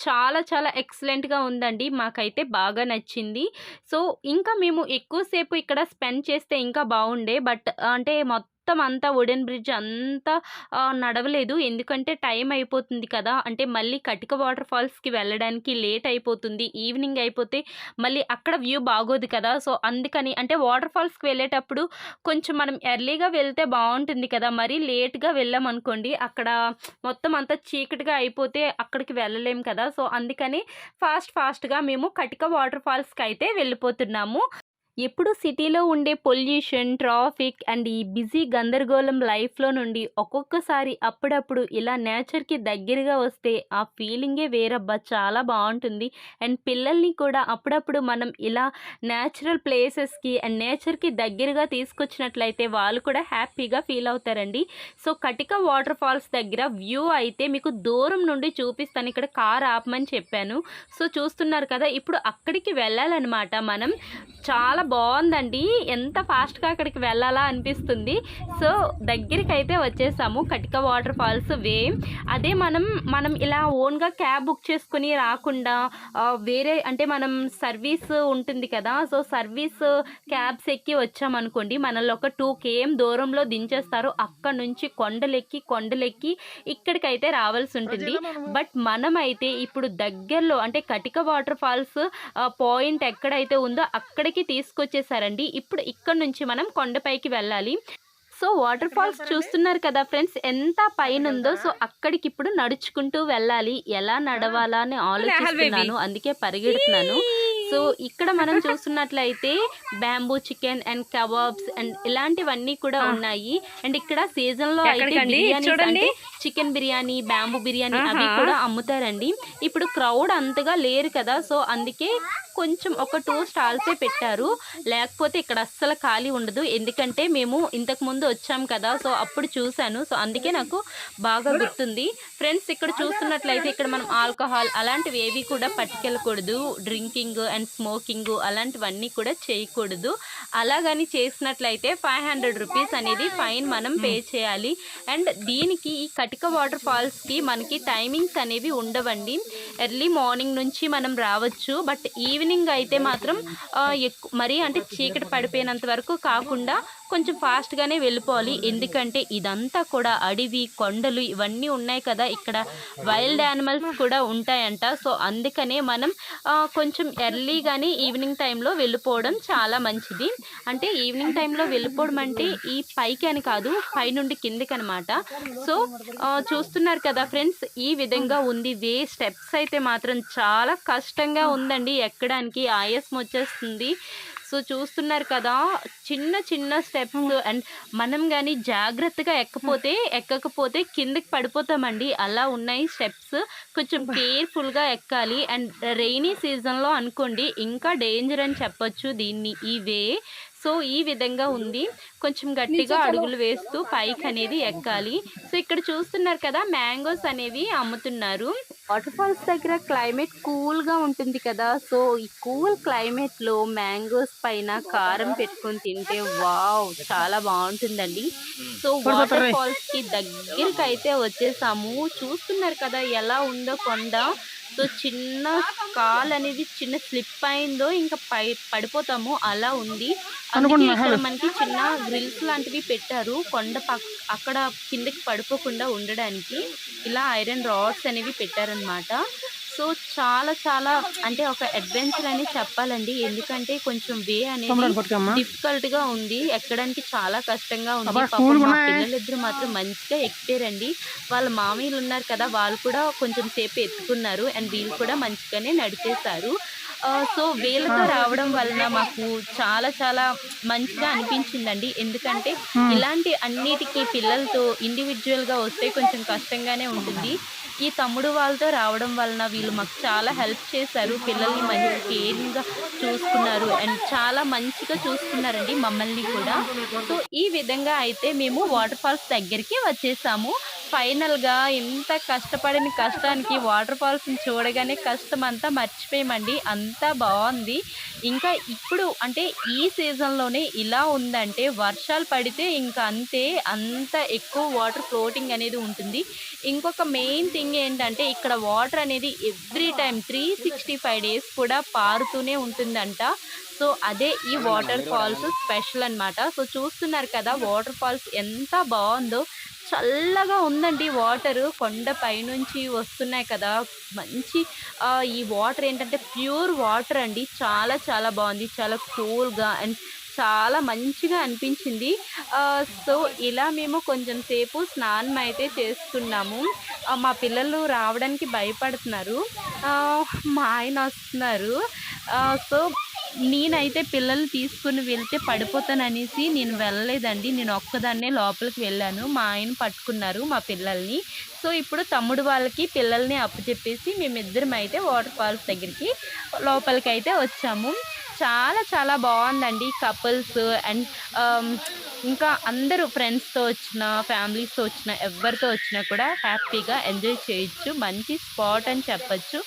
చాలా చాలా ఎక్సలెంట్‌గా ఉందండి. మాకైతే బాగా నచ్చింది. సో, ఇంకా మేము ఎక్కువ సేపు ఇక్కడ స్పెండ్ చేస్తే ఇంకా బావుండే. బట్ అంటే మొత్తం అంతా వుడెన్ బ్రిడ్జ్ అంతా నడవలేదు. ఎందుకంటే టైం అయిపోతుంది కదా! అంటే మళ్ళీ కటిక వాటర్ ఫాల్స్‌కి వెళ్ళడానికి లేట్ అయిపోతుంది. ఈవినింగ్ అయిపోతే మళ్ళీ అక్కడ వ్యూ బాగోదు కదా! సో, అందుకని అంటే వాటర్ ఫాల్స్‌కి వెళ్ళేటప్పుడు కొంచెం మనం ఎర్లీగా వెళ్తే బావుంటుంది కదా! మరీ లేట్‌గా వెళ్ళామనుకోండి అక్కడ మొత్తం అంతా చీకటిగా అయిపోతే అక్కడికి వెళ్ళలేం కదా! సో, అందుకని ఫాస్ట్‌గా మేము కటిక వాటర్ ఫాల్స్‌కయితే వెళ్ళిపోతున్నాము. ఎప్పుడు సిటీలో ఉండే పొల్యూషన్, ట్రాఫిక్ అండ్ ఈ బిజీ గందరగోళం లైఫ్‌లో నుండి ఒక్కొక్కసారి అప్పుడప్పుడు ఇలా నేచర్‌కి దగ్గరగా వస్తే ఆ ఫీలింగే వేరబ్బా! చాలా బావుంటుంది. అండ్ పిల్లల్ని కూడా అప్పుడప్పుడు మనం ఇలా నేచురల్ ప్లేసెస్‌కి అండ్ నేచర్‌కి దగ్గరగా తీసుకొచ్చినట్లయితే వాళ్ళు కూడా హ్యాపీగా ఫీల్ అవుతారండి. సో, కటిక వాటర్ ఫాల్స్ దగ్గర వ్యూ అయితే మీకు దూరం నుండి చూపిస్తాను. ఇక్కడ కార్ ఆపమని చెప్పాను. సో, చూస్తున్నారు కదా! ఇప్పుడు అక్కడికి వెళ్ళాలనమాట మనం. చాలా బావుందండి. ఎంత ఫాస్ట్‌గా అక్కడికి వెళ్ళాలా అనిపిస్తుంది. సో, దగ్గరికైతే వచ్చేసాము. కటిక వాటర్ ఫాల్స్ వే. అదే మనం ఇలా ఓన్‌గా క్యాబ్ బుక్ చేసుకొని రాకుండా వేరే అంటే మనం సర్వీస్ ఉంటుంది కదా! సో, సర్వీస్ క్యాబ్స్ ఎక్కి వచ్చామనుకోండి మనల్ని ఒక 2 కేఎం దూరంలో దించేస్తారు. అక్కడి నుంచి కొండలెక్కి ఇక్కడికైతే రావాల్సుంటుంది. బట్ మనమైతే ఇప్పుడు దగ్గరలో అంటే కటిక వాటర్ ఫాల్స్ పాయింట్ ఎక్కడైతే ఉందో అక్కడికి తీసుకొచ్చేసారండి. ఇప్పుడు ఇక్కడ నుంచి మనం కొండపైకి వెళ్ళాలి. సో, వాటర్ ఫాల్స్ చూస్తున్నారు కదా ఫ్రెండ్స్ ఎంత పైనుందో. సో, అక్కడికిప్పుడు నడుచుకుంటూ వెళ్ళాలి. ఎలా నడవాలా అని ఆలోచిస్తున్నాను. అందుకే పరిగెడుతున్నాను. సో, ఇక్కడ మనం చూస్తున్నట్లయితే bamboo chicken and kebabs and ఇలాంటివన్నీ కూడా ఉన్నాయి. అండ్ ఇక్కడ సీజన్‌లో అయితే బిర్యానీస్ అంటే చికెన్ బిర్యానీ, బ్యాంబూ బిర్యానీ అవి కూడా అమ్ముతారండి. ఇప్పుడు క్రౌడ్ అంతగా లేరు కదా! సో, అందుకే కొంచెం ఒక 2 స్టాల్సే పెట్టారు. లేకపోతే ఇక్కడ అస్సలు ఖాళీ ఉండదు. ఎందుకంటే మేము ఇంతకుముందు వచ్చాం కదా! సో, అప్పుడు చూశాను. సో, అందుకే నాకు బాగా గుర్తుంది. ఫ్రెండ్స్ ఇక్కడ చూస్తున్నట్లయితే ఇక్కడ మనం ఆల్కహాల్ అలాంటివి ఏవి కూడా పట్టుకెళ్ళకూడదు. డ్రింకింగ్ అండ్ స్మోకింగ్ అలాంటివన్నీ కూడా చేయకూడదు. అలాగని చేసినట్లయితే 500 రూపీస్ అనేది ఫైన్ మనం పే చేయాలి. అండ్ దీనికి ఈ కటిక వాటర్ ఫాల్స్‌కి మనకి టైమింగ్స్ అనేవి ఉండవండి. ఎర్లీ మార్నింగ్ నుంచి మనం రావచ్చు. బట్ ఈవినింగ్ అయితే మాత్రం మరీ అంటే చీకటి పడిపోయినంత వరకు కాకుండా కొంచెం ఫాస్ట్‌గానే వెళ్ళిపోవాలి. ఎందుకంటే ఇదంతా కూడా అడవి, కొండలు ఇవన్నీ ఉన్నాయి కదా! ఇక్కడ వైల్డ్ యానిమల్స్ కూడా ఉంటాయంట. సో, అందుకనే మనం కొంచెం ఎర్లీగానే ఈవినింగ్ టైంలో వెళ్ళిపోవడం చాలా మంచిది. అంటే ఈవినింగ్ టైంలో వెళ్ళిపోవడం అంటే ఈ పైకి అని కాదు, పైనుండి కిందకనమాట. సో, చూస్తున్నారు కదా ఫ్రెండ్స్ ఈ విధంగా ఉంది వే. స్టెప్స్ అయితే మాత్రం చాలా కష్టంగా ఉందండి ఎక్కడానికి. ఆయాసం వచ్చేస్తుంది. సో, చూస్తున్నారు కదా చిన్న స్టెప్స్. అండ్ మనం గాని జాగ్రత్తగా ఎక్కకపోతే కిందకి పడిపోతామండి. అలా ఉన్నాయి స్టెప్స్. కొంచెం కేర్‌ఫుల్‌గా ఎక్కాలి. అండ్ రెయినీ సీజన్‌లో అనుకోండి ఇంకా డేంజర్ అని చెప్పొచ్చు దీన్ని ఈ వే. సో, ఈ విధంగా ఉంది. కొంచెం గట్టిగా అడుగులు వేస్తూ పైకనేది ఎక్కాలి. సో, ఇక్కడ చూస్తున్నారు కదా మ్యాంగోస్ అనేవి అమ్ముతున్నారు. వాటర్ ఫాల్స్ దగ్గర క్లైమేట్ కూల్‌గా ఉంటుంది కదా! సో, ఈ కూల్ క్లైమేట్‌లో మ్యాంగోస్ పైన కారం పెట్టుకొని తింటే వావ్! చాలా బావుంటుందండి. సో, వాటర్ ఫాల్స్‌కి దగ్గరికైతే వచ్చేసాము. చూస్తున్నారు కదా ఎలా ఉందో కొండ. సో, చిన్న కాలనేది చిన్న స్లిప్ అయిందో ఇంకా పడిపోతాము అలా ఉంది. అందుకే ఇక్కడ మనకి చిన్న గ్రిల్స్ లాంటివి పెట్టారు. కొండ అక్కడ కిందకి పడిపోకుండా ఉండడానికి ఇలా ఐరన్ రాడ్స్ అనేవి పెట్టారనమాట. సో, చాలా అంటే ఒక అడ్వెంచర్ అని చెప్పాలండి. ఎందుకంటే కొంచెం వే అనేది డిఫికల్ట్‌గా ఉంది. ఎక్కడానికి చాలా కష్టంగా ఉంది. పాపం మా పిల్లలిద్దరూ మాత్రం మంచిగా ఎక్కారండి. వాళ్ళ మామయ్యలున్నారు కదా! వాళ్ళు కూడా కొంచెం సేపు ఎత్తుకున్నారు. అండ్ వీళ్ళు కూడా మంచిగానే నడిచేశారు. సో, వీళ్ళతో రావడం వలన మాకు చాలా మంచిగా అనిపించిందండి. ఎందుకంటే ఇలాంటి అన్నిటికి పిల్లలతో ఇండివిడ్యువల్‌గా వస్తే కొంచెం కష్టంగానే ఉంటుంది. ఈ తమ్ముడు వాళ్ళతో రావడం వలన వీళ్ళు మాకు చాలా హెల్ప్ చేశారు. పిల్లల్ని మంచి కేరింగ్‌గా చూసుకున్నారు. అండ్ చాలా మంచిగా చూసుకున్నారండి మమ్మల్ని కూడా. సో, ఈ విధంగా అయితే మేము వాటర్ ఫాల్స్ దగ్గరికి వచ్చేసాము. ఫైనల్‌గా ఇంత కష్టపడిన కష్టానికి వాటర్ ఫాల్స్‌ని చూడగానే కష్టమంతా మర్చిపోయామండి. అంతా బావుంది. ఇంకా ఇప్పుడు అంటే ఈ సీజన్‌లోనే ఇలా ఉందంటే వర్షాలు పడితే ఇంకా అంతే. అంత ఎక్కువ వాటర్ ఫ్లోటింగ్ అనేది ఉంటుంది. ఇంకొక మెయిన్ థింగ్ ఏంటంటే ఇక్కడ వాటర్ అనేది ఎవ్రీ టైమ్ 365 డేస్ కూడా పారుతూనే ఉంటుందంట. సో, అదే ఈ వాటర్ ఫాల్స్ స్పెషల్ అనమాట. సో, చూస్తున్నారు కదా వాటర్ ఫాల్స్ ఎంత బావుందో. చల్లగా ఉందండి వాటరు. కొండ పైనుంచి వస్తున్నాయి కదా! మంచి ఈ వాటర్ ఏంటంటే ప్యూర్ వాటర్ అండి. చాలా చాలా బావుంది. చాలా కూల్‌గా అండ్ చాలా మంచిగా అనిపించింది. సో, ఇలా మేము కొంచెం సేపు స్నానం అయితే చేస్తున్నాము. మా పిల్లలు రావడానికి భయపడుతున్నారు. మా ఆయన వస్తున్నారు. సో, నేనైతే పిల్లల్ని తీసుకొని వెళ్తే పడిపోతాననేసి నేను వెళ్ళలేదండి. నేను ఒక్కదాన్నే లోపలికి వెళ్ళాను. మా ఆయన పట్టుకున్నారు మా పిల్లల్ని. సో, ఇప్పుడు తమ్ముడు వాళ్ళకి పిల్లల్ని అప్పచెప్పేసి మేమిద్దరం అయితే వాటర్ ఫాల్స్ దగ్గరికి లోపలికైతే వచ్చాము. చాలా చాలా బావుందండి. కపుల్స్ అండ్ ఇంకా అందరూ ఫ్రెండ్స్‌తో వచ్చినా, ఫ్యామిలీస్‌తో వచ్చినా, ఎవరితో వచ్చినా కూడా హ్యాపీగా ఎంజాయ్ చేయొచ్చు. మంచి స్పాట్ అని చెప్పొచ్చు.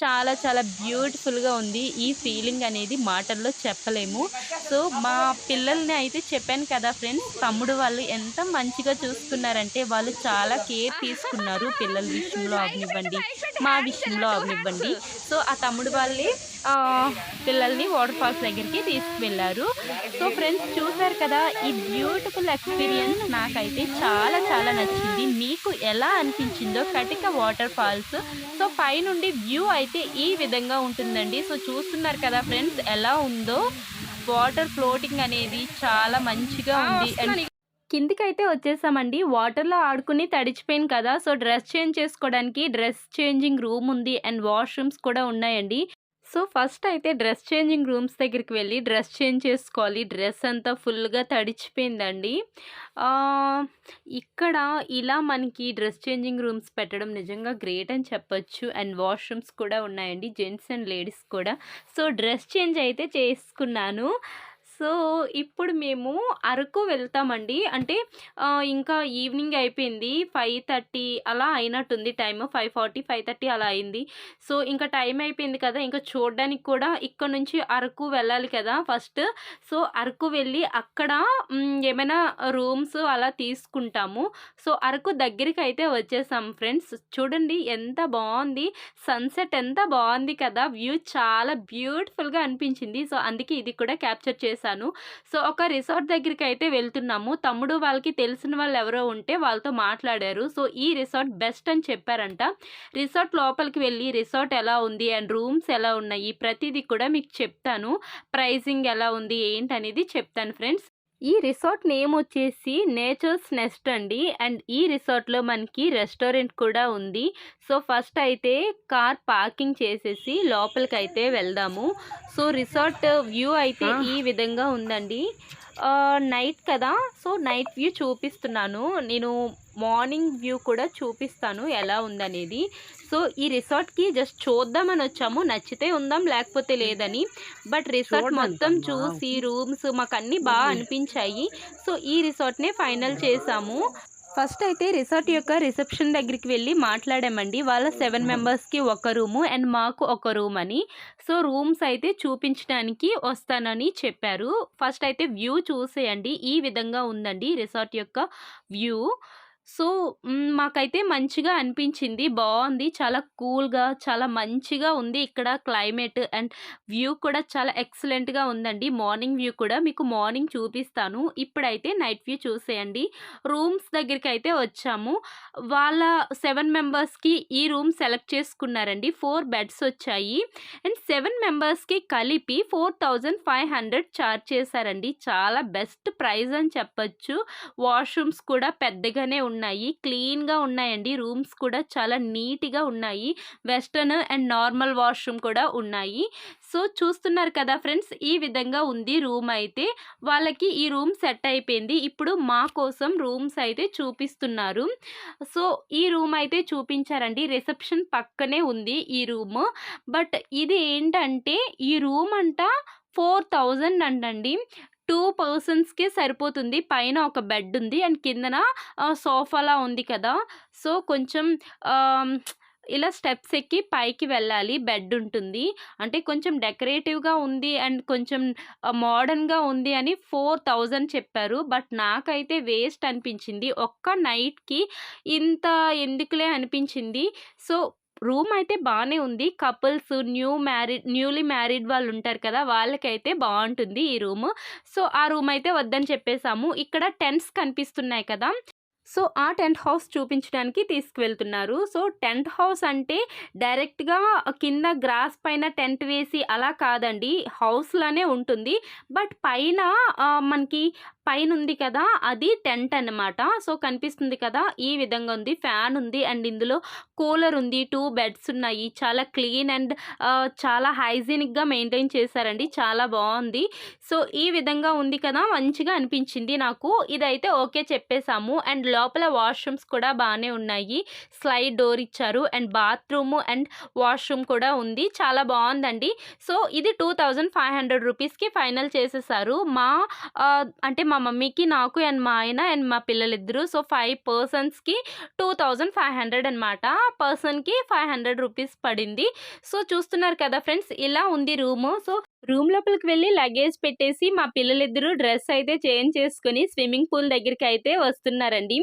చాలా చాలా బ్యూటిఫుల్‌గా ఉంది. ఈ ఫీలింగ్ అనేది మాటల్లో చెప్పలేము. సో, మా పిల్లల్ని అయితే చెప్పాను కదా ఫ్రెండ్స్, తమ్ముడు వాళ్ళు ఎంత మంచిగా చూసుకున్నారంటే, వాళ్ళు చాలా కేర్ తీసుకున్నారు. పిల్లల విషయంలో అవనివ్వండి, మా విషయంలో అవనివ్వండి. సో, ఆ తమ్ముడు వాళ్ళే పిల్లల్ని వాటర్ ఫాల్స్ దగ్గరికి తీసుకువెళ్లారు. సో, ఫ్రెండ్స్ చూసారు కదా! ఈ బ్యూటిఫుల్ ఎక్స్‌పీరియన్స్ నాకైతే చాలా చాలా నచ్చింది. మీకు ఎలా అనిపించిందో కటిక వాటర్ ఫాల్స్. సో, పైనుండి వ్యూ అయితే ఈ విధంగా ఉంటుందండి. సో, చూస్తున్నారు కదా ఫ్రెండ్స్ ఎలా ఉందో. వాటర్ ఫ్లోటింగ్ అనేది చాలా మంచిగా ఉంది. అండ్ కిందికైతే వచ్చేసామండి. వాటర్‌లో ఆడుకుని తడిచిపోయాను కదా! సో, డ్రెస్ చేంజ్ చేసుకోవడానికి డ్రెస్ చేంజింగ్ రూమ్ ఉంది అండ్ వాష్‌రూమ్స్ కూడా ఉన్నాయండి. సో, ఫస్ట్ అయితే డ్రెస్ చేంజింగ్ రూమ్స్ దగ్గరికి వెళ్ళి డ్రెస్ చేంజ్ చేసుకోవాలి. డ్రెస్ అంతా ఫుల్‌గా తడిచిపోయిందండి. ఆహ్, ఇక్కడ ఇలా మనకి డ్రెస్ చేంజింగ్ రూమ్స్ పెట్టడం నిజంగా గ్రేట్ అని చెప్పొచ్చు. అండ్ వాష్‌రూమ్స్ కూడా ఉన్నాయండి. జెంట్స్ అండ్ లేడీస్ కూడా. సో, డ్రెస్ చేంజ్ అయితే చేసుకున్నాను. సో, ఇప్పుడు మేము అరకు వెళ్తామండి. అంటే ఇంకా ఈవినింగ్ అయిపోయింది. 5:30 అలా అయినట్టుంది టైము. 5:40, 5:30 అలా అయింది. సో, ఇంకా టైం అయిపోయింది కదా! ఇంకా చూడడానికి కూడా ఇక్కడ నుంచి అరకు వెళ్ళాలి కదా ఫస్ట్. సో, అరకు వెళ్ళి అక్కడ ఏమైనా రూమ్స్ అలా తీసుకుంటాము. సో, అరకు దగ్గరికైతే వచ్చేసాం ఫ్రెండ్స్. చూడండి ఎంత బావుంది. సన్‌సెట్ ఎంత బావుంది కదా! వ్యూ చాలా బ్యూటిఫుల్‌గా అనిపించింది. సో, అందుకే ఇది కూడా క్యాప్చర్ చేశాను. సో, ఒక రిసార్ట్ దగ్గరికైతే వెళ్తున్నాము. తమ్ముడు వాళ్ళకి తెలిసిన వాళ్ళెవరో ఉంటే వాళ్ళతో మాట్లాడారు. సో, ఈ రిసార్ట్ బెస్ట్ అని చెప్పారంట. రిసార్ట్ లోపలికి వెళ్ళి రిసార్ట్ ఎలా ఉంది అండ్ రూమ్స్ ఎలా ఉన్నాయి ప్రతీది కూడా మీకు చెప్తాను. ప్రైజింగ్ ఎలా ఉంది ఏంటనేది చెప్తాను ఫ్రెండ్స్. ఈ రిసార్ట్ నేమ్ వచ్చేసి నేచర్స్ నెస్ట్ అండి. అండ్ ఈ రిసార్ట్‌లో మనకి రెస్టారెంట్ కూడా ఉంది. సో, ఫస్ట్ అయితే కార్ పార్కింగ్ చేసేసి లోపలికైతే వెళ్దాము. సో, రిసార్ట్ వ్యూ అయితే ఈ విధంగా ఉందండి. నైట్ కదా! సో, నైట్ వ్యూ చూపిస్తున్నాను. నేను మార్నింగ్ వ్యూ కూడా చూపిస్తాను ఎలా ఉందనేది. సో, ఈ రిసార్ట్‌కి జస్ట్ చూద్దామని వచ్చాము. నచ్చితే ఉందాం లేకపోతే లేదని. బట్ రిసార్ట్ మొత్తం చూసి రూమ్స్ మాకన్నీ బా అనిపించాయి. సో, ఈ రిసార్ట్‌నే ఫైనల్ చేశాము. ఫస్ట్ అయితే రిసార్ట్ యొక్క రిసెప్షన్ దగ్గరికి వెళ్ళి మాట్లాడామండి. వాళ్ళ 7 మెంబర్స్‌కి ఒక రూము అండ్ మాకు ఒక రూమ్ అని. సో, రూమ్స్ అయితే చూపించడానికి వస్తానని చెప్పారు. ఫస్ట్ అయితే వ్యూ చూసేయండి. ఈ విధంగా ఉందండి రిసార్ట్ యొక్క వ్యూ. సో, మాకైతే మంచిగా అనిపించింది. బావుంది. చాలా కూల్‌గా, చాలా మంచిగా ఉంది ఇక్కడ క్లైమేట్ అండ్ వ్యూ కూడా చాలా ఎక్సలెంట్‌గా ఉందండి. మార్నింగ్ వ్యూ కూడా మీకు మార్నింగ్ చూపిస్తాను. ఇప్పుడైతే నైట్ వ్యూ చూసేయండి. రూమ్స్ దగ్గరికైతే వచ్చాము. వాళ్ళ 7 మెంబర్స్‌కి ఈ రూమ్ సెలెక్ట్ చేసుకున్నారండి. 4 బెడ్స్ వచ్చాయి. అండ్ 7 మెంబర్స్‌కి కలిపి 4500 చార్జ్ చేశారండి. చాలా బెస్ట్ ప్రైస్ అని చెప్పొచ్చు. వాష్‌రూమ్స్ కూడా పెద్దగానే ఉన్నాయి. క్లీన్‌గా ఉన్నాయండి. రూమ్స్ కూడా చాలా నీట్‌గా ఉన్నాయి. వెస్టర్న్ అండ్ నార్మల్ వాష్‌రూమ్ కూడా ఉన్నాయి. సో, చూస్తున్నారు కదా ఫ్రెండ్స్ ఈ విధంగా ఉంది రూమ్ అయితే. వాళ్ళకి ఈ రూమ్ సెట్ అయిపోయింది. ఇప్పుడు మా కోసం రూమ్స్ అయితే చూపిస్తున్నారు. సో, ఈ రూమ్ అయితే చూపించారండి. రిసెప్షన్ పక్కనే ఉంది ఈ రూము. బట్ ఇది ఏంటంటే ఈ రూమ్ అంట 4000 అంటండి. 2 పర్సన్స్‌కే సరిపోతుంది. పైన ఒక బెడ్ ఉంది అండ్ కిందన సోఫాలా ఉంది కదా! సో, కొంచెం ఆహ్, ఇలా స్టెప్స్ ఎక్కి పైకి వెళ్ళాలి. బెడ్ ఉంటుంది. అంటే కొంచెం డెకరేటివ్‌గా ఉంది అండ్ కొంచెం మోడర్న్‌గా ఉంది అని 4000 చెప్పారు. బట్ నాకైతే వేస్ట్ అనిపించింది. ఒక్క నైట్‌కి ఇంత ఎందుకులే అనిపించింది. సో, రూమ్ అయితే బానే ఉంది. కపుల్స్ న్యూలీ మ్యారీడ్ వాళ్ళుంటారు కదా! వాళ్ళకైతే బావుంటుంది ఈ రూము. సో, ఆ రూమ్ అయితే వద్దని చెప్పేసాము. ఇక్కడ టెంట్స్ కనిపిస్తున్నాయి కదా! సో, ఆ టెంట్ హౌస్ చూపించడానికి తీసుకువెళ్తున్నారు. సో, టెంట్ హౌస్ అంటే డైరెక్ట్‌గా కింద గ్రాస్ పైన టెంట్ వేసి అలా కాదండి. హౌస్‌లానే ఉంటుంది. బట్ పైన మనకి పైనుంది కదా! అది టెంట్ అనమాట. సో, కనిపిస్తుంది కదా! ఈ విధంగా ఉంది. ఫ్యాన్ ఉంది అండ్ ఇందులో కూలర్ ఉంది. 2 బెడ్స్ ఉన్నాయి. చాలా క్లీన్ అండ్ చాలా హైజీనిక్‌గా మెయింటైన్ చేశారండి. చాలా బావుంది. సో, ఈ విధంగా ఉంది కదా! మంచిగా అనిపించింది నాకు. ఇదైతే ఓకే చెప్పేసాము. అండ్ లోపల వాష్‌రూమ్స్ కూడా బానే ఉన్నాయి. స్లైడ్ డోర్ ఇచ్చారు అండ్ బాత్రూము అండ్ వాష్‌రూమ్ కూడా ఉంది. చాలా బావుందండి. సో, ఇది 2500 రూపీస్‌కి ఫైనల్ చేసేసారు. అంటే మా మమ్మీకి, నాకు అండ్ మా ఆయన అండ్ మా పిల్లలిద్దరూ. సో, 5 పర్సన్స్‌కి 2500 అనమాట. పర్సన్‌కి 500 రూపీస్ పడింది. సో, చూస్తున్నారు కదా ఫ్రెండ్స్, ఇలా ఉంది రూము. సో, రూమ్ లోపలికి వెళ్ళి లగేజ్ పెట్టేసి మా పిల్లలిద్దరూ డ్రెస్ అయితే చేంజ్ చేసుకొని స్విమ్మింగ్ పూల్ దగ్గరికైతే వస్తున్నారండి.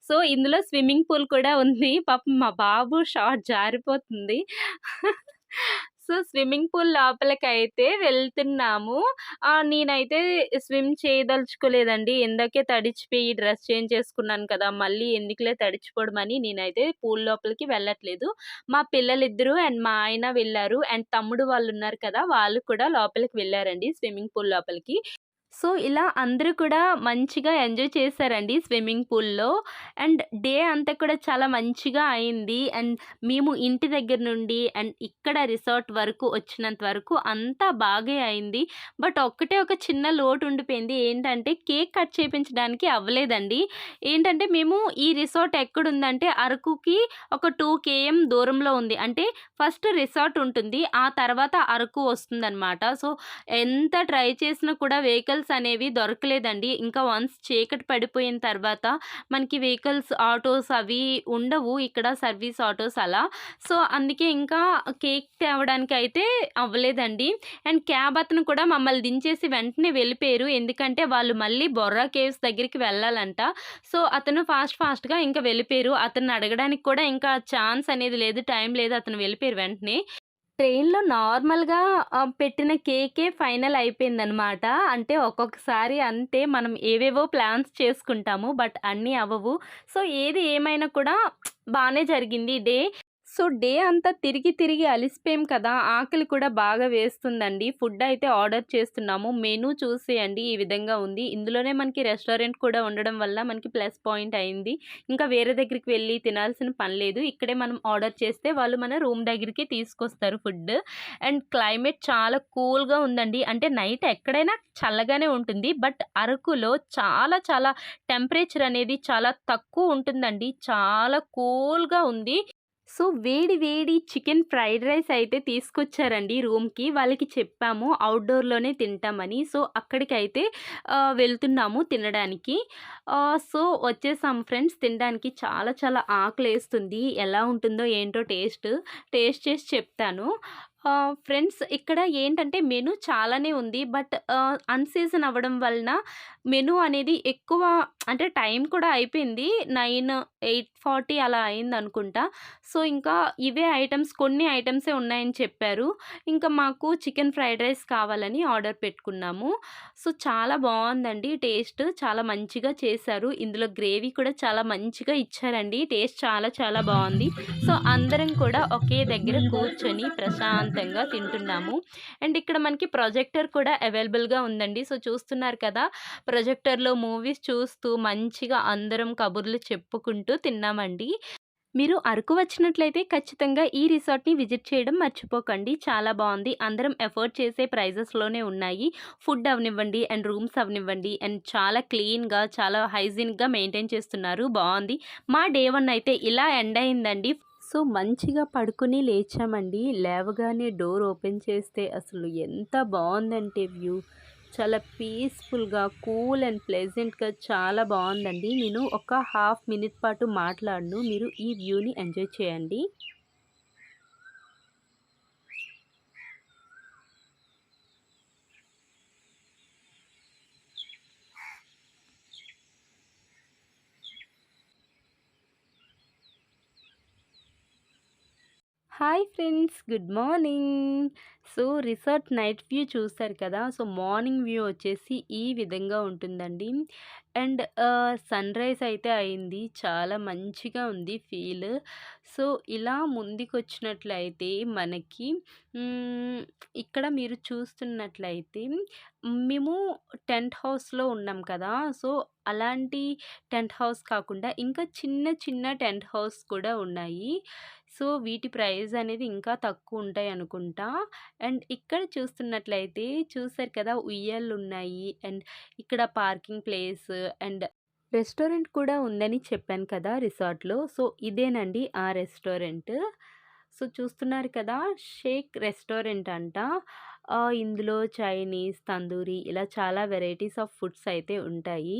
సో, ఇందులో స్విమ్మింగ్ పూల్ కూడా ఉంది. పాపం మా బాబు షార్ట్ జారిపోతుంది. సో, స్విమ్మింగ్ పూల్ లోపలికైతే వెళ్తున్నాము. నేనైతే స్విమ్ చేయదలుచుకోలేదండి. ఇందాకే తడిచిపోయి డ్రెస్ చేంజ్ చేసుకున్నాను కదా! మళ్ళీ ఎందుకులే తడిచిపోవడం అని నేనైతే పూల్ లోపలికి వెళ్ళట్లేదు. మా పిల్లలిద్దరూ అండ్ మా ఆయన వెళ్లారు. అండ్ తమ్ముడు వాళ్ళున్నారు కదా! వాళ్ళు కూడా లోపలికి వెళ్లారండి స్విమ్మింగ్ పూల్ లోపలికి. సో, ఇలా అందరూ కూడా మంచిగా ఎంజాయ్ చేశారండి స్విమ్మింగ్ పూల్‌లో. అండ్ డే అంతా కూడా చాలా మంచిగా అయింది. అండ్ మేము ఇంటి దగ్గర నుండి అండ్ ఇక్కడ రిసార్ట్ వరకు వచ్చినంత వరకు అంతా బాగే అయింది. బట్ ఒక్కటే ఒక చిన్న లోటు ఉండిపోయింది. ఏంటంటే కేక్ కట్ చేపించడానికి అవ్వలేదండి. ఏంటంటే మేము ఈ రిసార్ట్ ఎక్కడుందంటే అరకుకి ఒక 2 కేఎం దూరంలో ఉంది. అంటే ఫస్ట్ రిసార్ట్ ఉంటుంది. ఆ తర్వాత అరకు వస్తుందనమాట. సో, ఎంత ట్రై చేసినా కూడా వెహికల్స్ అనేవి దొరకలేదండి. ఇంకా వన్స్ చీకటి పడిపోయిన తర్వాత మనకి వెహికల్స్, ఆటోస్ అవి ఉండవు ఇక్కడ, సర్వీస్ ఆటోస్ అలా. సో, అందుకే ఇంకా కేక్ తేవడానికైతే అవ్వలేదండి. అండ్ క్యాబ్ అతను కూడా మమ్మల్ని దించేసి వెంటనే వెళ్ళిపోయారు. ఎందుకంటే వాళ్ళు మళ్ళీ బొర్రా కేవ్స్ దగ్గరికి వెళ్ళాలంట. సో, అతను ఫాస్ట్‌గా ఇంకా వెళ్ళిపోయారు. అతన్ని అడగడానికి కూడా ఇంకా ఛాన్స్ అనేది లేదు. టైం లేదు. అతను వెళ్ళిపోయారు వెంటనే. ట్రైన్‌లో నార్మల్‌గా పెట్టిన కేకే ఫైనల్ అయిపోయిందనమాట. అంటే ఒక్కొక్కసారి అంతే, మనం ఏవేవో ప్లాన్స్ చేసుకుంటాము. బట్ అన్నీ అవ్వవు. సో, ఏది ఏమైనా కూడా బానే జరిగింది డే. సో, డే అంతా తిరిగి అలిసిపోయాం కదా! ఆకలి కూడా బాగా వేస్తుందండి. ఫుడ్ అయితే ఆర్డర్ చేస్తున్నాము. మెనూ చూసేయండి ఈ విధంగా ఉంది. ఇందులోనే మనకి రెస్టారెంట్ కూడా ఉండడం వల్ల మనకి ప్లస్ పాయింట్ అయింది. ఇంకా వేరే దగ్గరికి వెళ్లి తినాల్సిన పని లేదు. ఇక్కడే మనం ఆర్డర్ చేస్తే వాళ్ళు మన రూమ్ దగ్గరికి తీసుకొస్తారు ఫుడ్. అండ్ క్లైమేట్ చాలా కూల్‌గా ఉందండి. అంటే నైట్ ఎక్కడైనా చల్లగానే ఉంటుంది. బట్ అరకులో చాలా టెంపరేచర్ అనేది చాలా తక్కువ ఉంటుందండి. చాలా కూల్‌గా ఉంది. సో, వేడి చికెన్ ఫ్రైడ్ రైస్ అయితే తీసుకొచ్చారండి రూమ్‌కి. వాళ్ళకి చెప్పాము అవుట్‌డోర్‌లోనే తింటామని. సో, అక్కడికైతే వెళ్తున్నాము తినడానికి. సో, వచ్చేసాము ఫ్రెండ్స్ తినడానికి. చాలా ఆకలేస్తుంది. ఎలా ఉంటుందో ఏంటో టేస్ట్ చేసి చెప్తాను. ఫ్రెండ్స్, ఇక్కడ ఏంటంటే మెనూ చాలానే ఉంది. బట్ అన్ సీజన్ అవ్వడం వలన మెనూ అనేది ఎక్కువ, అంటే టైం కూడా అయిపోయింది. 8:40 అలా అయిందనుకుంటా. సో, ఇంకా ఇవే ఐటెమ్స్, కొన్ని ఐటెమ్సే ఉన్నాయని చెప్పారు. ఇంకా మాకు చికెన్ ఫ్రైడ్ రైస్ కావాలని ఆర్డర్ పెట్టుకున్నాము. సో, చాలా బావుందండి టేస్ట్. చాలా మంచిగా చేశారు. ఇందులో గ్రేవీ కూడా చాలా మంచిగా ఇచ్చారండి. టేస్ట్ చాలా బావుంది. సో, అందరం కూడా ఒకే దగ్గర కూర్చొని ప్రశాంతంగా తింటున్నాము. అండ్ ఇక్కడ మనకి ప్రొజెక్టర్ కూడా అవైలబుల్‌గా ఉందండి. సో, చూస్తున్నారు కదా! ప్రొజెక్టర్‌లో మూవీస్ చూస్తూ మంచిగా అందరం కబుర్లు చెప్పుకుంటూ తిన్నామండి. మీరు అరకు వచ్చినట్లయితే ఖచ్చితంగా ఈ రిసార్ట్‌ని విజిట్ చేయడం మర్చిపోకండి. చాలా బావుంది. అందరం ఎఫోర్డ్ చేసే ప్రైజెస్‌లోనే ఉన్నాయి. ఫుడ్ అవ్వనివ్వండి అండ్ రూమ్స్ అవ్వనివ్వండి అండ్ చాలా క్లీన్‌గా, చాలా హైజీనిక్‌గా మెయింటైన్ చేస్తున్నారు. బావుంది. మా డే 1 అయితే ఇలా ఎండ్ అయిందండి. సో, మంచిగా పడుకొని లేచామండి. లేవగానే డోర్ ఓపెన్ చేస్తే అసలు ఎంత బావుందంటే వ్యూ. చాలా పీస్‌ఫుల్‌గా, కూల్ అండ్ ప్లెజెంట్‌గా చాలా బావుందండి. నేను ఒక హాఫ్ మినిట్ పాటు మాట్లాడను. మీరు ఈ వ్యూని ఎంజాయ్ చేయండి. Hi friends, good morning. So resort night view చూసారు కదా. సో మార్నింగ్ వ్యూ వచ్చేసి ఈ విధంగా ఉంటుందండి. అండ్ సన్‌రైజ్ అయితే అయింది. చాలా మంచిగా ఉంది ఫీల్. సో ఇలా ముందుకొచ్చినట్లయితే మనకి హ్మ్, ఇక్కడ మీరు చూస్తున్నట్లయితే మేము టెంట్ హౌస్‌లో ఉన్నాం కదా. సో అలాంటి టెంట్ హౌస్ కాకుండా ఇంకా చిన్న చిన్న టెంట్ హౌస్ కూడా ఉన్నాయి. సో వీటి ప్రైస్ అనేది ఇంకా తక్కువ ఉంటాయి అనుకుంటా. అండ్ ఇక్కడ చూస్తున్నట్లయితే చూసారు కదా, ఉయ్యాలలున్నాయి. అండ్ ఇక్కడ పార్కింగ్ ప్లేస్ అండ్ రెస్టారెంట్ కూడా ఉందని చెప్పాను కదా రిసార్ట్‌లో. సో ఇదేనండి ఆ రెస్టారెంట్. సో చూస్తున్నారు కదా, షేక్ రెస్టారెంట్ అంట. ఇందులో చైనీస్, తందూరి ఇలా చాలా వెరైటీస్ ఆఫ్ ఫుడ్స్ అయితే ఉంటాయి.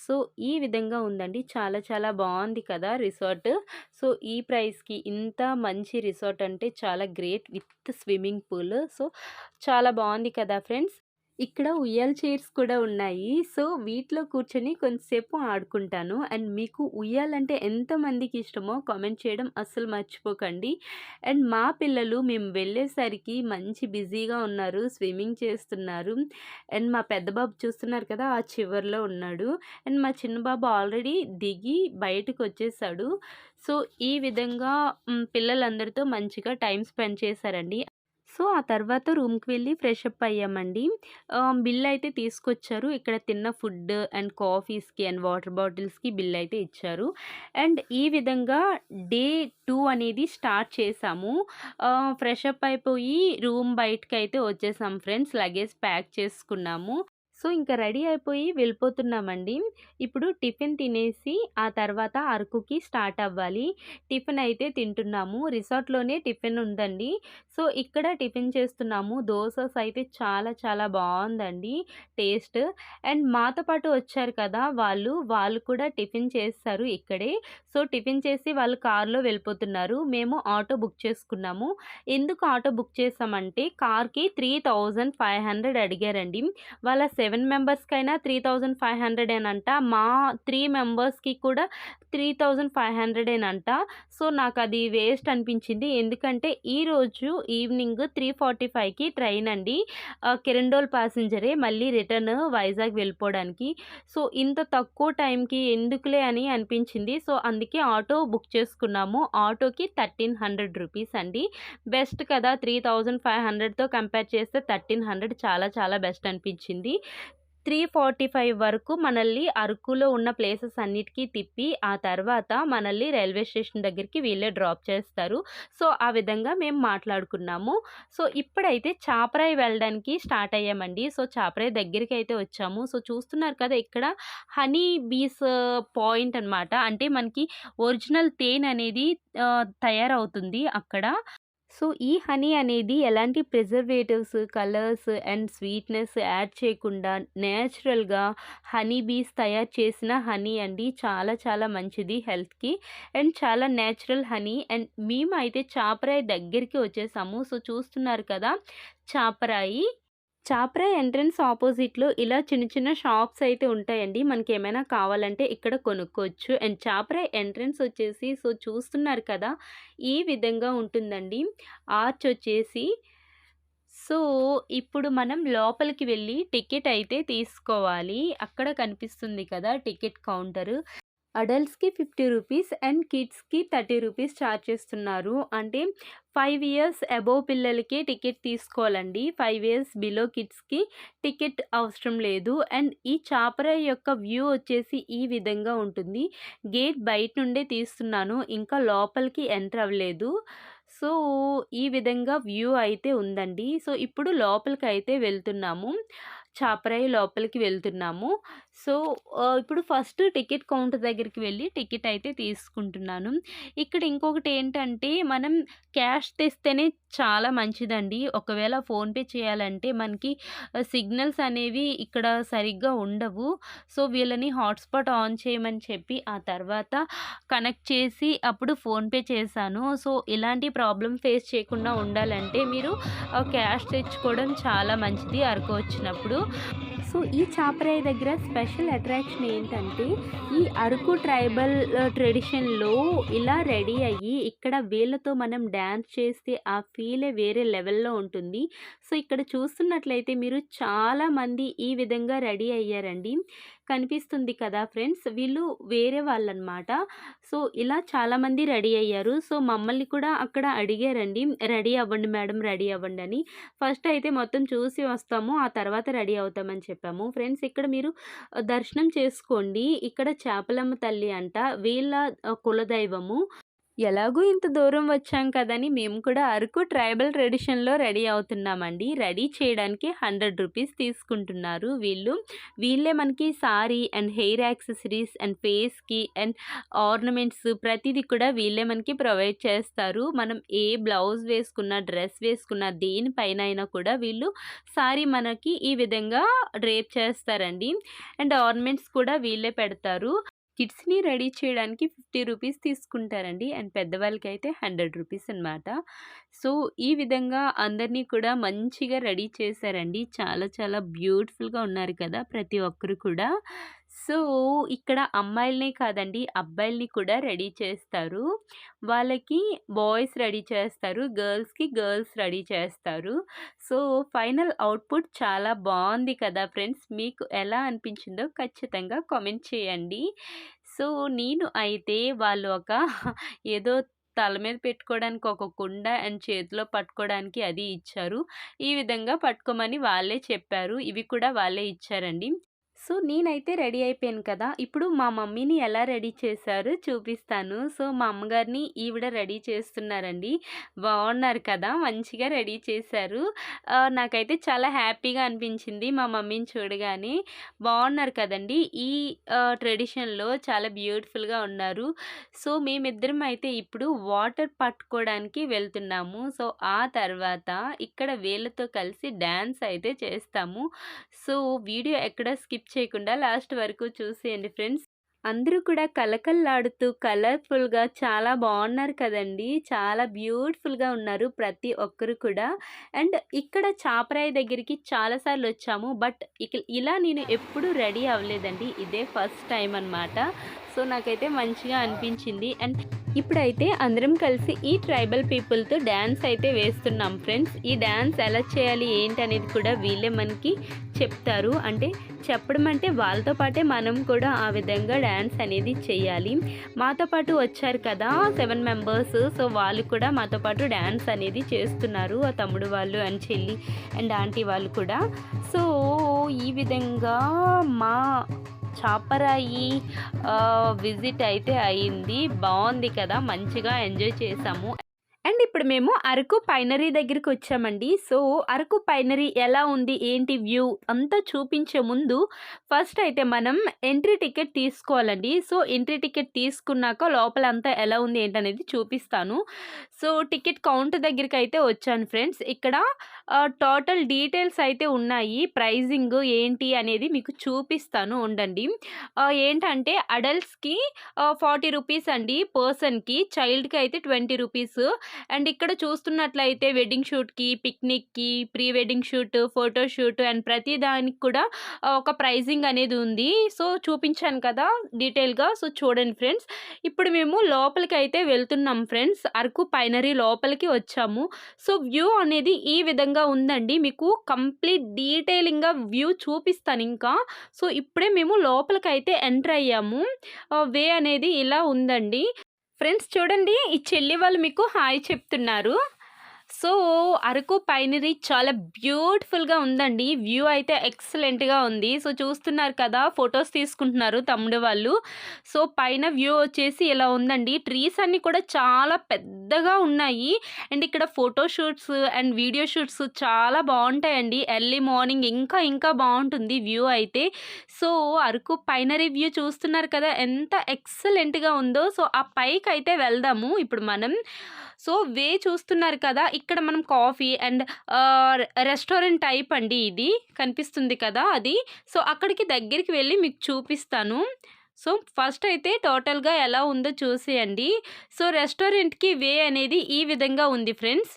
సో ఈ విధంగా ఉందండి. చాలా చాలా బావుంది కదా రిసార్ట్. సో ఈ ప్రైస్‌కి ఇంత మంచి రిసార్ట్ అంటే చాలా great with swimming pool. So చాలా బావుంది కదా ఫ్రెండ్స్. ఇక్కడ ఉయ్యాల చైర్స్ కూడా ఉన్నాయి. సో వీటిలో కూర్చొని కొంతసేపు ఆడుకుంటాను. అండ్ మీకు ఉయ్యాలంటే ఎంతమందికి ఇష్టమో కామెంట్ చేయడం అస్సలు మర్చిపోకండి. అండ్ మా పిల్లలు మేము వెళ్ళేసరికి మంచి బిజీగా ఉన్నారు. స్విమ్మింగ్ చేస్తున్నారు. అండ్ మా పెద్ద బాబు చూస్తున్నారు కదా, ఆ చివర్లో ఉన్నాడు. అండ్ మా చిన్న బాబు ఆల్రెడీ దిగి బయటకొచ్చేసాడు. సో ఈ విధంగా పిల్లలందరితో మంచిగా టైమ్ స్పెండ్ చేశారండి. సో ఆ తర్వాత రూమ్‌కి వెళ్ళి ఫ్రెష్ అప్ అయ్యామండి. బిల్ అయితే తీసుకొచ్చారు. ఇక్కడ తిన్న ఫుడ్ అండ్ కాఫీస్‌కి అండ్ వాటర్ బాటిల్స్‌కి బిల్ అయితే ఇచ్చారు. అండ్ ఈ విధంగా డే 2 అనేది స్టార్ట్ చేశాము. ఫ్రెష్ అప్ అయిపోయి రూమ్ బయటకైతే వచ్చేసాం ఫ్రెండ్స్. లగేజ్ ప్యాక్ చేసుకున్నాము. సో ఇంక రెడీ అయిపోయి వెళ్ళిపోతున్నామండి. ఇప్పుడు టిఫిన్ తినేసి ఆ తర్వాత అరకుకి స్టార్ట్ అవ్వాలి. టిఫిన్ అయితే తింటున్నాము. రిసార్ట్‌లోనే టిఫిన్ ఉందండి. సో ఇక్కడ టిఫిన్ చేస్తున్నాము. దోసస్ అయితే చాలా చాలా బావుందండి టేస్ట్. అండ్ మాతో పాటు వచ్చారు కదా వాళ్ళు కూడా టిఫిన్ చేస్తారు ఇక్కడే. సో టిఫిన్ చేసి వాళ్ళు కార్‌లో వెళ్ళిపోతున్నారు. మేము ఆటో బుక్ చేసుకున్నాము. ఎందుకు ఆటో బుక్ చేసామంటే కార్‌కి 3500 అడిగారండి. వాళ్ళ 7 మెంబర్స్‌కైనా 3500 మా 3 మెంబర్స్‌కి కూడా 3500 సో నాకది వేస్ట్ అనిపించింది. ఎందుకంటే ఈరోజు ఈవినింగ్ 3:45కి ట్రైన్ అండి. కిరండోల్ ప్యాసింజరే మళ్ళీ రిటర్న్ వైజాగ్ వెళ్ళిపోవడానికి. సో ఇంత తక్కువ టైంకి ఎందుకులే అని అనిపించింది. సో అందుకే ఆటో బుక్ చేసుకున్నాము. ఆటోకి 1300 రూపీస్ అండి. బెస్ట్ కదా, 3500తో కంపేర్ చేస్తే 1300 చాలా చాలా బెస్ట్ అనిపించింది. 3:45 వరకు మనల్ని అరకులో ఉన్న ప్లేసెస్ అన్నిటికి తిప్పి, ఆ తర్వాత మనల్ని రైల్వే స్టేషన్ దగ్గరికి వీళ్ళే డ్రాప్ చేస్తారు. సో ఆ విధంగా మేము మాట్లాడుకున్నాము. సో ఇప్పుడైతే చాపరాయి వెళ్ళడానికి స్టార్ట్ అయ్యామండి. సో చాపరాయి దగ్గరికైతే వచ్చాము. సో చూస్తున్నారు కదా, ఇక్కడ హనీ బీస్ పాయింట్ అనమాట. అంటే మనకి ఒరిజినల్ తేనె అనేది తయారవుతుంది అక్కడ. సో ఈ హనీ అనేది ఎలాంటి preservatives, colours and sweetness add చేయకుండా నేచురల్‌గా హనీ బీస్ తయారు చేసిన హనీ అండి. చాలా చాలా మంచిది హెల్త్‌కి. అండ్ చాలా నేచురల్ హనీ. అండ్ మేమైతే చాపరాయి దగ్గరికి వచ్చేసాము. సో చూస్తున్నారు కదా, చాపరాయి. చాపరాయి ఎంట్రన్స్ ఆపోజిట్‌లో ఇలా చిన్న చిన్న షాప్స్ అయితే ఉంటాయండి. మనకేమైనా కావాలంటే ఇక్కడ కొనుక్కోవచ్చు. అండ్ చాపరాయి ఎంట్రన్స్ వచ్చేసి సో చూస్తున్నారు కదా, ఈ విధంగా ఉంటుందండి. ఆర్చ్ వచ్చేసి. సో ఇప్పుడు మనం లోపలికి వెళ్ళి టికెట్ అయితే తీసుకోవాలి. అక్కడ కనిపిస్తుంది కదా టికెట్ కౌంటరు. అడల్ట్స్‌కి 50 రూపీస్ అండ్ కిడ్స్‌కి 30 రూపీస్ చార్జ్ చేస్తున్నారు. అంటే 5 ఇయర్స్ అబోవ్ పిల్లలకే టికెట్ తీసుకోవాలండి. 5 ఇయర్స్ బిలో కిడ్స్‌కి టికెట్ అవసరం లేదు. అండ్ ఈ చాపరాయి యొక్క వ్యూ వచ్చేసి ఈ విధంగా ఉంటుంది. గేట్ బయట నుండే తీస్తున్నాను. ఇంకా లోపలికి ఎంటర్ అవ్వలేదు. సో ఈ విధంగా వ్యూ అయితే ఉందండి. సో ఇప్పుడు లోపలికైతే వెళ్తున్నాము. చాపరాయి లోపలికి వెళ్తున్నాము. సో, ఇప్పుడు ఫస్ట్ టికెట్ కౌంటర్ దగ్గరికి వెళ్ళి టికెట్ అయితే తీసుకుంటున్నాను. ఇక్కడ ఇంకొకటేంటంటే, మనం క్యాష్ తెస్తేనే చాలా మంచిదండి. ఒకవేళ ఫోన్‌పే చేయాలంటే మనకి సిగ్నల్స్ అనేవి ఇక్కడ సరిగ్గా ఉండవు. సో, వీళ్ళని హాట్‌స్పాట్ ఆన్ చేయమని చెప్పి, ఆ తర్వాత కనెక్ట్ చేసి అప్పుడు ఫోన్‌పే చేశాను. సో, ఇలాంటి ప్రాబ్లమ్ ఫేస్ చేయకుండా ఉండాలంటే మీరు క్యాష్ తెచ్చుకోవడం చాలా మంచిది అరకు వచ్చినప్పుడు. సో, ఈ చాపరాయి దగ్గర స్పెషల్ అట్రాక్షన్ ఏంటంటే, ఈ అరకు ట్రైబల్ ట్రెడిషన్‌లో ఇలా రెడీ అయ్యి ఇక్కడ వీళ్ళతో మనం డాన్స్ చేస్తే ఆ ఫీలే వేరే లెవెల్‌లో ఉంటుంది. సో, ఇక్కడ చూస్తున్నట్లయితే మీరు చాలామంది ఈ విధంగా రెడీ అయ్యారండి. కనిపిస్తుంది కదా ఫ్రెండ్స్! వీళ్ళు వేరే వాళ్ళనమాట. సో, ఇలా చాలామంది రెడీ అయ్యారు. సో, మమ్మల్ని కూడా అక్కడ అడిగారండి. రెడీ అవ్వండి మేడం, రెడీ అవ్వండి అని. ఫస్ట్ అయితే మొత్తం చూసి వస్తాము. ఆ తర్వాత రెడీ అవుతామని చెప్పాము. ఫ్రెండ్స్, ఇక్కడ మీరు దర్శనం చేసుకోండి. ఇక్కడ చేపలమ్మ తల్లి అంట. వీళ్ళ కులదైవము. ఎలాగో ఇంత దూరం వచ్చాం కదని మేము కూడా అరకు ట్రైబల్ ట్రెడిషన్‌లో రెడీ అవుతున్నామండి. రెడీ చేయడానికి రూ. 100 తీసుకుంటున్నారు వీళ్ళు. వీళ్ళే మనకి sorry and hair accessories and ఫేస్‌కి అండ్ ఆర్నమెంట్స్ ప్రతీది కూడా వీళ్ళే మనకి ప్రొవైడ్ చేస్తారు. మనం ఏ బ్లౌజ్ వేసుకున్నా, డ్రెస్ వేసుకున్నా, దేనిపైనైనా కూడా వీళ్ళు సారీ మనకి ఈ విధంగా డ్రేప్ చేస్తారండి. అండ్ ఆర్నమెంట్స్ కూడా వీళ్ళే పెడతారు. కిడ్స్‌ని రెడీ చేయడానికి రూ. 50 తీసుకుంటారండి. అండ్ పెద్దవాళ్ళకైతే రూ. 100 అనమాట. సో, ఈ విధంగా అందరినీ కూడా మంచిగా రెడీ చేశారండి. చాలా చాలా బ్యూటిఫుల్‌గా ఉన్నారు కదా ప్రతి ఒక్కరు కూడా. సో, ఇక్కడ అమ్మాయిలనే కాదండి, అబ్బాయిలని కూడా రెడీ చేస్తారు. వాళ్ళకి బాయ్స్ రెడీ చేస్తారు. గర్ల్స్ రెడీ చేస్తారు. సో, ఫైనల్ అవుట్‌పుట్ చాలా బావుంది కదా ఫ్రెండ్స్! మీకు ఎలా అనిపించిందో ఖచ్చితంగా కామెంట్ చేయండి. సో, నేను అయితే వాళ్ళు ఒక ఏదో తల మీద పెట్టుకోవడానికి ఒక కుండ అండ్ చేతిలో పట్టుకోవడానికి అది ఇచ్చారు. ఈ విధంగా పట్టుకోమని వాళ్ళే చెప్పారు. ఇవి కూడా వాళ్ళే ఇచ్చారండి. సో, నేనైతే రెడీ అయిపోయాను కదా! ఇప్పుడు మా మమ్మీని ఎలా రెడీ చేశారో చూపిస్తాను. సో, మా అమ్మగారిని ఈవిడ రెడీ చేస్తున్నారండి. బావున్నారు కదా! మంచిగా రెడీ చేశారు. నాకైతే చాలా హ్యాపీగా అనిపించింది మా మమ్మీని చూడగానే. బావున్నారు కదండీ! ఈ ట్రెడిషన్‌లో చాలా బ్యూటిఫుల్‌గా ఉన్నారు. సో, మేమిద్దరం అయితే ఇప్పుడు వాటర్ పట్టుకోవడానికి వెళ్తున్నాము. సో, ఆ తర్వాత ఇక్కడ వీళ్ళతో కలిసి డాన్స్ అయితే చేస్తాము. సో, వీడియో ఎక్కడ స్కిప్ చేయకుండా లాస్ట్ వరకు చూసేయండి ఫ్రెండ్స్. అందరూ కూడా కళకళలాడుతూ కలర్‌ఫుల్‌గా చాలా బావున్నారు కదండీ! చాలా బ్యూటిఫుల్‌గా ఉన్నారు ప్రతి ఒక్కరు కూడా. అండ్ ఇక్కడ చాపరాయి దగ్గరికి చాలా సార్లొచ్చాము. బట్ ఇలా నేను ఎప్పుడూ రెడీ అవ్వలేదండి. ఇదే ఫస్ట్ టైమ్ అనమాట. సో, నాకైతే మంచిగా అనిపించింది. అండ్ ఇప్పుడైతే అందరం కలిసి ఈ ట్రైబల్ పీపుల్‌తో డాన్స్ అయితే వేస్తున్నాం ఫ్రెండ్స్. ఈ డాన్స్ ఎలా చేయాలి ఏంటి అనేది కూడా వీళ్ళే మనకి చెప్తారు. అంటే చెప్పడం అంటే వాళ్ళతో పాటే మనం కూడా ఆ విధంగా డాన్స్ అనేది చేయాలి. మాతో పాటు వచ్చారు కదా 7 మెంబర్స్. సో, వాళ్ళు కూడా మాతో పాటు డాన్స్ అనేది చేస్తున్నారు. ఆ తమ్ముడు వాళ్ళు అండ్ చెల్లి అండ్ ఆంటీ వాళ్ళు కూడా. సో, ఈ విధంగా మా చాపరాయి విజిట్ అయితే అయింది. బావుంది కదా! మంచిగా ఎంజాయ్ చేశాము. అండ్ ఇప్పుడు మేము అరకు పైనరీ దగ్గరికి వచ్చామండి. సో, అరకు పైనరీ ఎలా ఉంది, ఏంటి వ్యూ అంతా చూపించే ముందు ఫస్ట్ అయితే మనం ఎంట్రీ టికెట్ తీసుకోవాలండి. సో, ఎంట్రీ టికెట్ తీసుకున్నాక లోపలంతా ఎలా ఉంది ఏంటనేది చూపిస్తాను. సో, టికెట్ కౌంటర్ దగ్గరికి అయితే వచ్చాను ఫ్రెండ్స్. ఇక్కడ టోటల్ డీటెయిల్స్ అయితే ఉన్నాయి. ప్రైజింగ్ ఏంటి అనేది మీకు చూపిస్తాను ఉండండి. ఏంటంటే అడల్ట్స్‌కి రూ. 40 అండి పర్సన్‌కి. చైల్డ్‌కి అయితే రూ. 20. అండ్ ఇక్కడ చూస్తున్నట్లయితే వెడ్డింగ్ షూట్‌కి, పిక్నిక్‌కి, pre wedding shoot, photo shoot and ప్రతి దానికి కూడా ఒక ప్రైజింగ్ అనేది ఉంది. సో, చూపించాను కదా డీటెయిల్‌గా. సో, చూడండి ఫ్రెండ్స్. ఇప్పుడు మేము లోపలికైతే వెళ్తున్నాం ఫ్రెండ్స్. అరకు పైనరీ లోపలికి వచ్చాము. సో, వ్యూ అనేది ఈ విధంగా ఉందండి. మీకు కంప్లీట్ డీటెయిలింగ్‌గా వ్యూ చూపిస్తాను ఇంకా. సో, ఇప్పుడే మేము లోపలికైతే ఎంటర్ అయ్యాము. వే అనేది ఇలా ఉందండి. ఫ్రెండ్స్ చూడండి, ఈ చెల్లి వాళ్ళు మీకు హాయ్ చెప్తున్నారు. సో, అరకు పైనరీ చాలా బ్యూటిఫుల్‌గా ఉందండి. వ్యూ అయితే ఎక్సలెంట్‌గా ఉంది. సో, చూస్తున్నారు కదా! ఫోటోస్ తీసుకుంటున్నారు తమ్ముడు వాళ్ళు. సో, పైన వ్యూ వచ్చేసి ఇలా ఉందండి. ట్రీస్ అన్నీ కూడా చాలా పెద్దగా ఉన్నాయి. అండ్ ఇక్కడ photo shoots and video shoots చాలా బావుంటాయండి. ఎర్లీ మార్నింగ్ ఇంకా బావుంటుంది వ్యూ అయితే. సో, అరకు పైనరీ వ్యూ చూస్తున్నారు కదా! ఎంత ఎక్సలెంట్‌గా ఉందో. సో, ఆ పైకైతే వెళ్దాము ఇప్పుడు మనం. సో, వే చూస్తున్నారు కదా! ఇక్కడ మనం కాఫీ అండ్ రెస్టారెంట్ టైప్ అండి ఇది. కనిపిస్తుంది కదా! అది. సో, అక్కడికి దగ్గరికి వెళ్లి మీకు చూపిస్తాను. సో, ఫస్ట్ అయితే టోటల్‌గా ఎలా ఉందో చూసేయండి. సో, రెస్టారెంట్‌కి వే అనేది ఈ విధంగా ఉంది ఫ్రెండ్స్.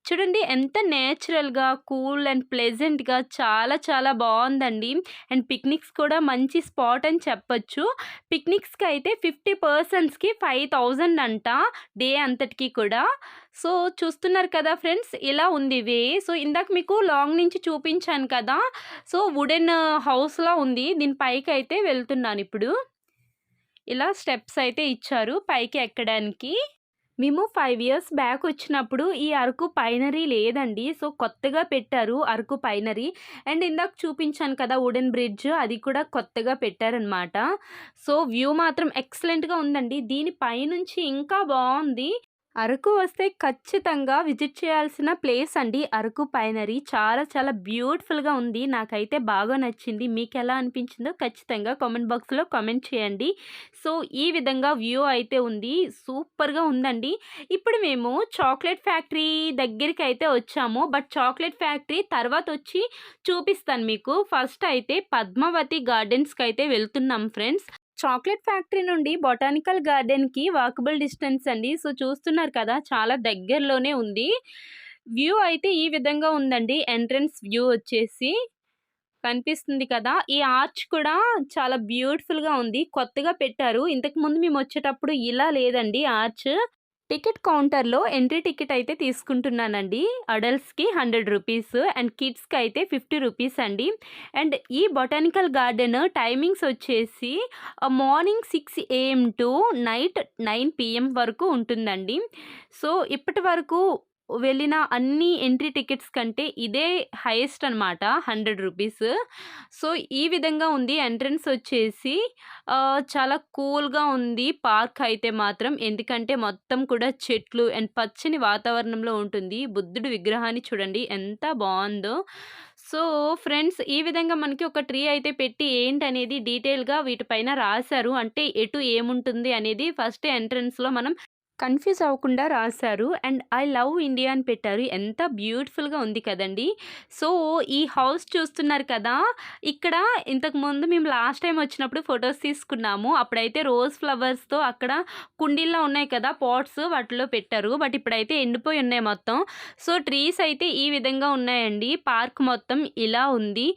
చూడండి ఎంత నేచురల్‌గా, కూల్ అండ్ ప్లెజెంట్‌గా చాలా బావుందండి. అండ్ పిక్నిక్స్ కూడా మంచి స్పాట్ అని చెప్పొచ్చు. పిక్నిక్స్‌కైతే 50 పర్సన్స్‌కి 5000 అంట డే అంతటికి కూడా. సో, చూస్తున్నారు కదా ఫ్రెండ్స్ ఇలా ఉంది వే. సో, ఇందాక మీకు లాంగ్ నుంచి చూపించాను కదా! సో, వుడెన్ హౌస్‌లా ఉంది. దీని పైకైతే వెళ్తున్నానిప్పుడు. ఇలా స్టెప్స్ అయితే ఇచ్చారు పైకి ఎక్కడానికి. మేము 5 ఇయర్స్ బ్యాక్ వచ్చినప్పుడు ఈ అరకు పైనరీ లేదండి. సో, కొత్తగా పెట్టారు అరకు పైనరీ. అండ్ ఇందాక చూపించాను కదా! వుడెన్ బ్రిడ్జ్ అది కూడా కొత్తగా పెట్టారనమాట. సో, వ్యూ మాత్రం ఎక్సలెంట్‌గా ఉందండి. దీని పైనుంచి ఇంకా బావుంది. అరకు వస్తే ఖచ్చితంగా విజిట్ చేయాల్సిన ప్లేస్ అండి అరకు పైనరీ. చాలా బ్యూటిఫుల్‌గా ఉంది. నాకైతే బాగా నచ్చింది. మీకెలా అనిపించిందో ఖచ్చితంగా కామెంట్ బాక్స్‌లో కామెంట్ చేయండి. సో, ఈ విధంగా వ్యూ అయితే ఉంది. సూపర్‌గా ఉందండి. ఇప్పుడు మేము చాక్లెట్ ఫ్యాక్టరీ దగ్గరికైతే వచ్చాము. బట్ చాక్లెట్ ఫ్యాక్టరీ తర్వాతొచ్చి చూపిస్తాను మీకు. ఫస్ట్ అయితే పద్మావతి గార్డెన్స్‌కైతే వెళ్తున్నాం ఫ్రెండ్స్. చాక్లెట్ ఫ్యాక్టరీ నుండి బొటానికల్ గార్డెన్‌కి వాకబుల్ డిస్టెన్స్ అండి. సో, చూస్తున్నారు కదా! చాలా దగ్గరలోనే ఉంది. వ్యూ అయితే ఈ విధంగా ఉందండి. ఎంట్రన్స్ వ్యూ వచ్చేసి కనిపిస్తుంది కదా! ఈ ఆర్చ్ కూడా చాలా బ్యూటిఫుల్‌గా ఉంది. కొత్తగా పెట్టారు. ఇంతకుముందు మేమొచ్చేటప్పుడు ఇలా లేదండి ఆర్చ్. టికెట్ కౌంటర్‌లో ఎంట్రీ టికెట్ అయితే తీసుకుంటున్నానండి. అడల్ట్స్‌కి రూ. 100 అండ్ కిడ్స్‌కైతే రూ. 50 అండి. అండ్ ఈ బొటానికల్ గార్డెన్ టైమింగ్స్ వచ్చేసి morning 6 AM to night 9 PM వరకు ఉంటుందండి. సో, ఇప్పటి వరకు వెళ్ళిన అన్ని ఎంట్రీ టికెట్స్ కంటే ఇదే హైయెస్ట్ అనమాట. రూ. 100. సో, ఈ విధంగా ఉంది ఎంట్రన్స్ వచ్చేసి. చాలా కూల్‌గా ఉంది పార్క్ అయితే మాత్రం. ఎందుకంటే మొత్తం కూడా చెట్లు అండ్ పచ్చని వాతావరణంలో ఉంటుంది. బుద్ధుడి విగ్రహాన్ని చూడండి ఎంత బావుందో. సో, ఫ్రెండ్స్ ఈ విధంగా మనకి ఒక ట్రీ అయితే పెట్టి ఏంటనేది డీటెయిల్‌గా వీటిపైన రాశారు. అంటే ఎటు ఏముంటుంది అనేది ఫస్ట్ ఎంట్రన్స్‌లో మనం కన్‌ఫ్యూజ్ అవ్వకుండా రాశారు. అండ్ ఐ లవ్ ఇండియా అని పెట్టారు. ఎంత బ్యూటిఫుల్‌గా ఉంది కదండీ! సో, ఈ హౌస్ చూస్తున్నారు కదా! ఇక్కడ ఇంతకుముందు మేము లాస్ట్ టైమ్ వచ్చినప్పుడు ఫోటోస్ తీసుకున్నాము. అప్పుడైతే రోజ్ ఫ్లవర్స్‌తో అక్కడ కుండీల్లో ఉన్నాయి కదా! పాట్స్ వాటిలో పెట్టారు. బట్ ఇప్పుడైతే ఎండిపోయి ఉన్నాయి మొత్తం. సో, ట్రీస్ అయితే ఈ విధంగా ఉన్నాయండి. పార్క్ మొత్తం ఇలా ఉంది.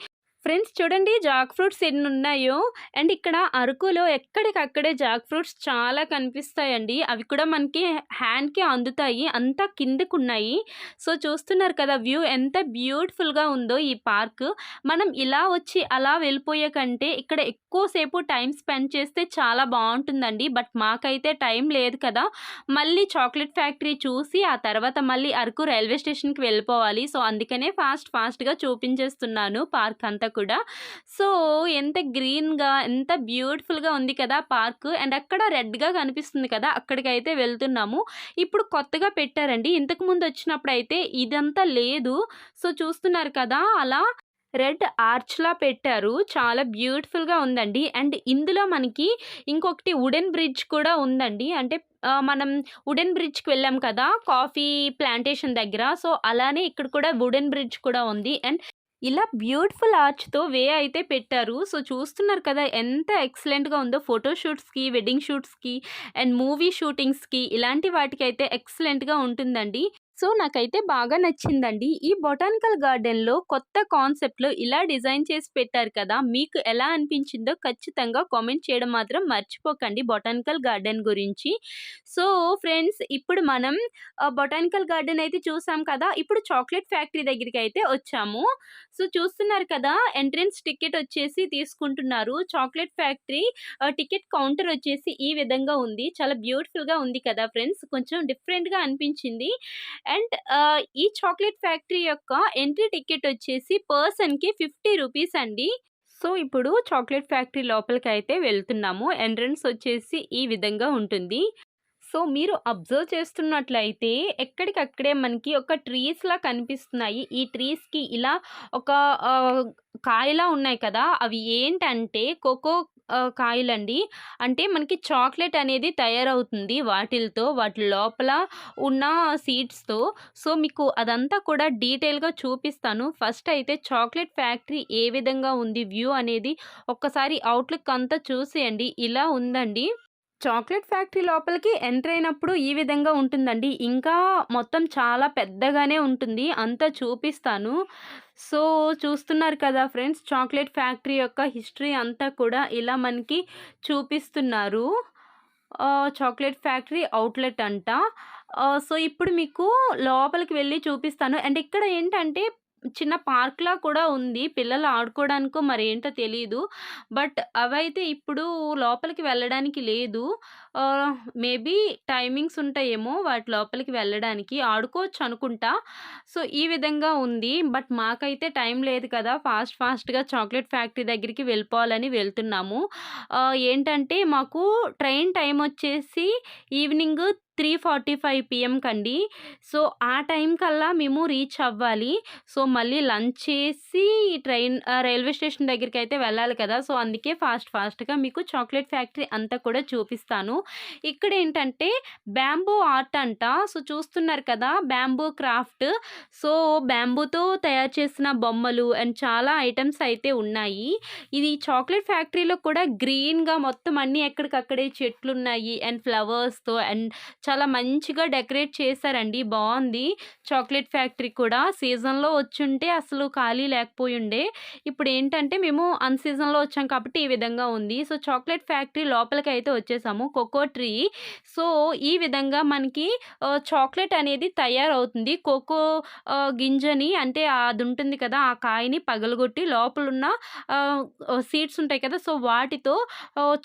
ఫ్రెండ్స్ చూడండి జాక్ ఫ్రూట్స్ ఎన్నున్నాయో. అండ్ ఇక్కడ అరకులో ఎక్కడికక్కడే జాక్ ఫ్రూట్స్ చాలా కనిపిస్తాయండి. అవి కూడా మనకి హ్యాండ్‌కి అందుతాయి. అంతా కిందకున్నాయి. సో, చూస్తున్నారు కదా! వ్యూ ఎంత బ్యూటిఫుల్‌గా ఉందో ఈ పార్క్. మనం ఇలా వచ్చి అలా వెళ్ళిపోయే కంటే ఇక్కడ ఎక్కువ సేపు టైమ్ స్పెండ్ చేస్తే చాలా బావుంటుందండి. బట్ మాకైతే టైం లేదు కదా! మళ్ళీ చాక్లెట్ ఫ్యాక్టరీ చూసి ఆ తర్వాత మళ్ళీ అరకు రైల్వే స్టేషన్‌కి వెళ్ళిపోవాలి. సో, అందుకనే ఫాస్ట్‌గా చూపించేస్తున్నాను పార్క్ అంతా కూడా. సో, ఎంత గ్రీన్‌గా ఎంత బ్యూటిఫుల్‌గా ఉంది కదా పార్క్. అండ్ అక్కడ రెడ్‌గా కనిపిస్తుంది కదా! అక్కడికైతే వెళ్తున్నాము. ఇప్పుడు కొత్తగా పెట్టారండి. ఇంతకుముందు వచ్చినప్పుడైతే ఇదంతా లేదు. సో, చూస్తున్నారు కదా! అలా రెడ్ ఆర్చ్‌లా పెట్టారు. చాలా బ్యూటిఫుల్‌గా ఉందండి. అండ్ ఇందులో మనకి ఇంకొకటి వుడెన్ బ్రిడ్జ్ కూడా ఉందండి. అంటే మనం వుడెన్ బ్రిడ్జ్‌కి వెళ్ళాం కదా! కాఫీ ప్లాంటేషన్ దగ్గర. సో, అలానే ఇక్కడ కూడా వుడెన్ బ్రిడ్జ్ కూడా ఉంది. అండ్ ఇలా బ్యూటిఫుల్ ఆర్చ్‌తో వే అయితే పెట్టారు. సో, చూస్తున్నారు కదా! ఎంత ఎక్సలెంట్‌గా ఉందో ఫోటో షూట్స్‌కి, వెడ్డింగ్ షూట్స్‌కి అండ్ మూవీ షూటింగ్స్‌కి ఇలాంటి వాటికైతే ఎక్సలెంట్‌గా ఉంటుందండి. సో, నాకైతే బాగా నచ్చిందండి. ఈ బొటానికల్ గార్డెన్‌లో కొత్త కాన్సెప్ట్‌లో ఇలా డిజైన్ చేసి పెట్టారు కదా! మీకు ఎలా అనిపించిందో ఖచ్చితంగా కామెంట్ చేయడం మాత్రం మర్చిపోకండి బొటానికల్ గార్డెన్ గురించి. సో, ఫ్రెండ్స్ ఇప్పుడు మనం బొటానికల్ గార్డెన్ అయితే చూసాం కదా! ఇప్పుడు చాక్లెట్ ఫ్యాక్టరీ దగ్గరికైతే వచ్చాము. సో, చూస్తున్నారు కదా! ఎంట్రన్స్ టికెట్ వచ్చేసి తీసుకుంటున్నారు. చాక్లెట్ ఫ్యాక్టరీ టికెట్ కౌంటర్ వచ్చేసి ఈ విధంగా ఉంది. చాలా బ్యూటిఫుల్‌గా ఉంది కదా ఫ్రెండ్స్. కొంచెం డిఫరెంట్‌గా అనిపించింది. అండ్ ఈ చాక్లెట్ ఫ్యాక్టరీ యొక్క ఎంట్రీ టికెట్ వచ్చేసి పర్సన్‌కి 50 రూపీస్ అండి. సో, ఇప్పుడు చాక్లెట్ ఫ్యాక్టరీ లోపలికైతే వెళ్తున్నాము. ఎంట్రన్స్ వచ్చేసి ఈ విధంగా ఉంటుంది. సో, మీరు అబ్జర్వ్ చేస్తున్నట్లయితే ఎక్కడికక్కడే మనకి ఒక ట్రీస్‌లా కనిపిస్తున్నాయి. ఈ ట్రీస్‌కి ఇలా ఒక ఆహ్, కాయలా ఉన్నాయి కదా! అవి ఏంటంటే కోకో కాయలండి. అంటే మనకి చాక్లెట్ అనేది తయారవుతుంది వాటిలతో, వాటి లోపల ఉన్న సీడ్స్‌తో. సో, మీకు అదంతా కూడా డీటెయిల్‌గా చూపిస్తాను. ఫస్ట్ అయితే చాక్లెట్ ఫ్యాక్టరీ ఏ విధంగా ఉంది వ్యూ అనేది ఒక్కసారి అవుట్‌లుక్ అంతా చూసేయండి. ఇలా ఉందండి. చాక్లెట్ ఫ్యాక్టరీ లోపలికి ఎంటర్ అయినప్పుడు ఈ విధంగా ఉంటుందండి. ఇంకా మొత్తం చాలా పెద్దగానే ఉంటుంది. అంతా చూపిస్తాను. సో, చూస్తున్నారు కదా ఫ్రెండ్స్, చాక్లెట్ ఫ్యాక్టరీ యొక్క హిస్టరీ అంతా కూడా ఇలా మనకి చూపిస్తున్నారు. చాక్లెట్ ఫ్యాక్టరీ అవుట్‌లెట్ అంట. సో, ఇప్పుడు మీకు లోపలికి వెళ్లి చూపిస్తాను. అండ్ ఇక్కడ ఏంటంటే చిన్న పార్క్‌లా కూడా ఉంది. పిల్లలు ఆడుకోవడానికో మరేంటో తెలీదు. బట్ అవైతే ఇప్పుడు లోపలికి వెళ్ళడానికి లేదు. ఆహ్, మేబీ టైమింగ్స్ ఉంటాయేమో వాటి లోపలికి వెళ్ళడానికి. ఆడుకోవచ్చు అనుకుంటా. సో, ఈ విధంగా ఉంది. బట్ మాకైతే టైం లేదు కదా! ఫాస్ట్‌గా చాక్లెట్ ఫ్యాక్టరీ దగ్గరికి వెళ్ళిపోవాలని వెళ్తున్నాము. ఏంటంటే మాకు ట్రైన్ టైమొచ్చేసి ఈవినింగ్ 3:45 పీఎంకండి. సో, ఆ టైం కల్లా మేము రీచ్ అవ్వాలి. సో, మళ్ళీ లంచ్ చేసి రైల్వే స్టేషన్ దగ్గరికైతే వెళ్ళాలి కదా! సో, అందుకే ఫాస్ట్‌గా మీకు చాక్లెట్ ఫ్యాక్టరీ అంతా కూడా చూపిస్తాను. ఇక్కడేంటంటే బ్యాంబూ ఆర్ట్ అంట. సో, చూస్తున్నారు కదా! Bamboo craft. సో, బ్యాంబూతో తయారు చేసిన బొమ్మలు అండ్ చాలా ఐటెమ్స్ అయితే ఉన్నాయి. ఇది చాక్లెట్ ఫ్యాక్టరీలో కూడా గ్రీన్‌గా మొత్తం అన్నీ ఎక్కడికక్కడే చెట్లున్నాయి అండ్ ఫ్లవర్స్‌తో అండ్ చాలా మంచిగా డెకరేట్ చేశారండి. బావుంది. చాక్లెట్ ఫ్యాక్టరీ కూడా సీజన్‌లో వచ్చుంటే అసలు ఖాళీ లేకపోయుండే. ఇప్పుడేంటంటే మేము అన్ సీజన్‌లో వచ్చాం కాబట్టి ఈ విధంగా ఉంది. సో, చాక్లెట్ ఫ్యాక్టరీ లోపలికైతే వచ్చేసాము. Cocoa tree. సో, ఈ విధంగా మనకి చాక్లెట్ అనేది తయారవుతుంది. కోకో గింజని అంటే అదుంటుంది కదా! ఆ కాయని పగలగొట్టి లోపలున్న ఆహ్, సీడ్స్ ఉంటాయి కదా! సో, వాటితో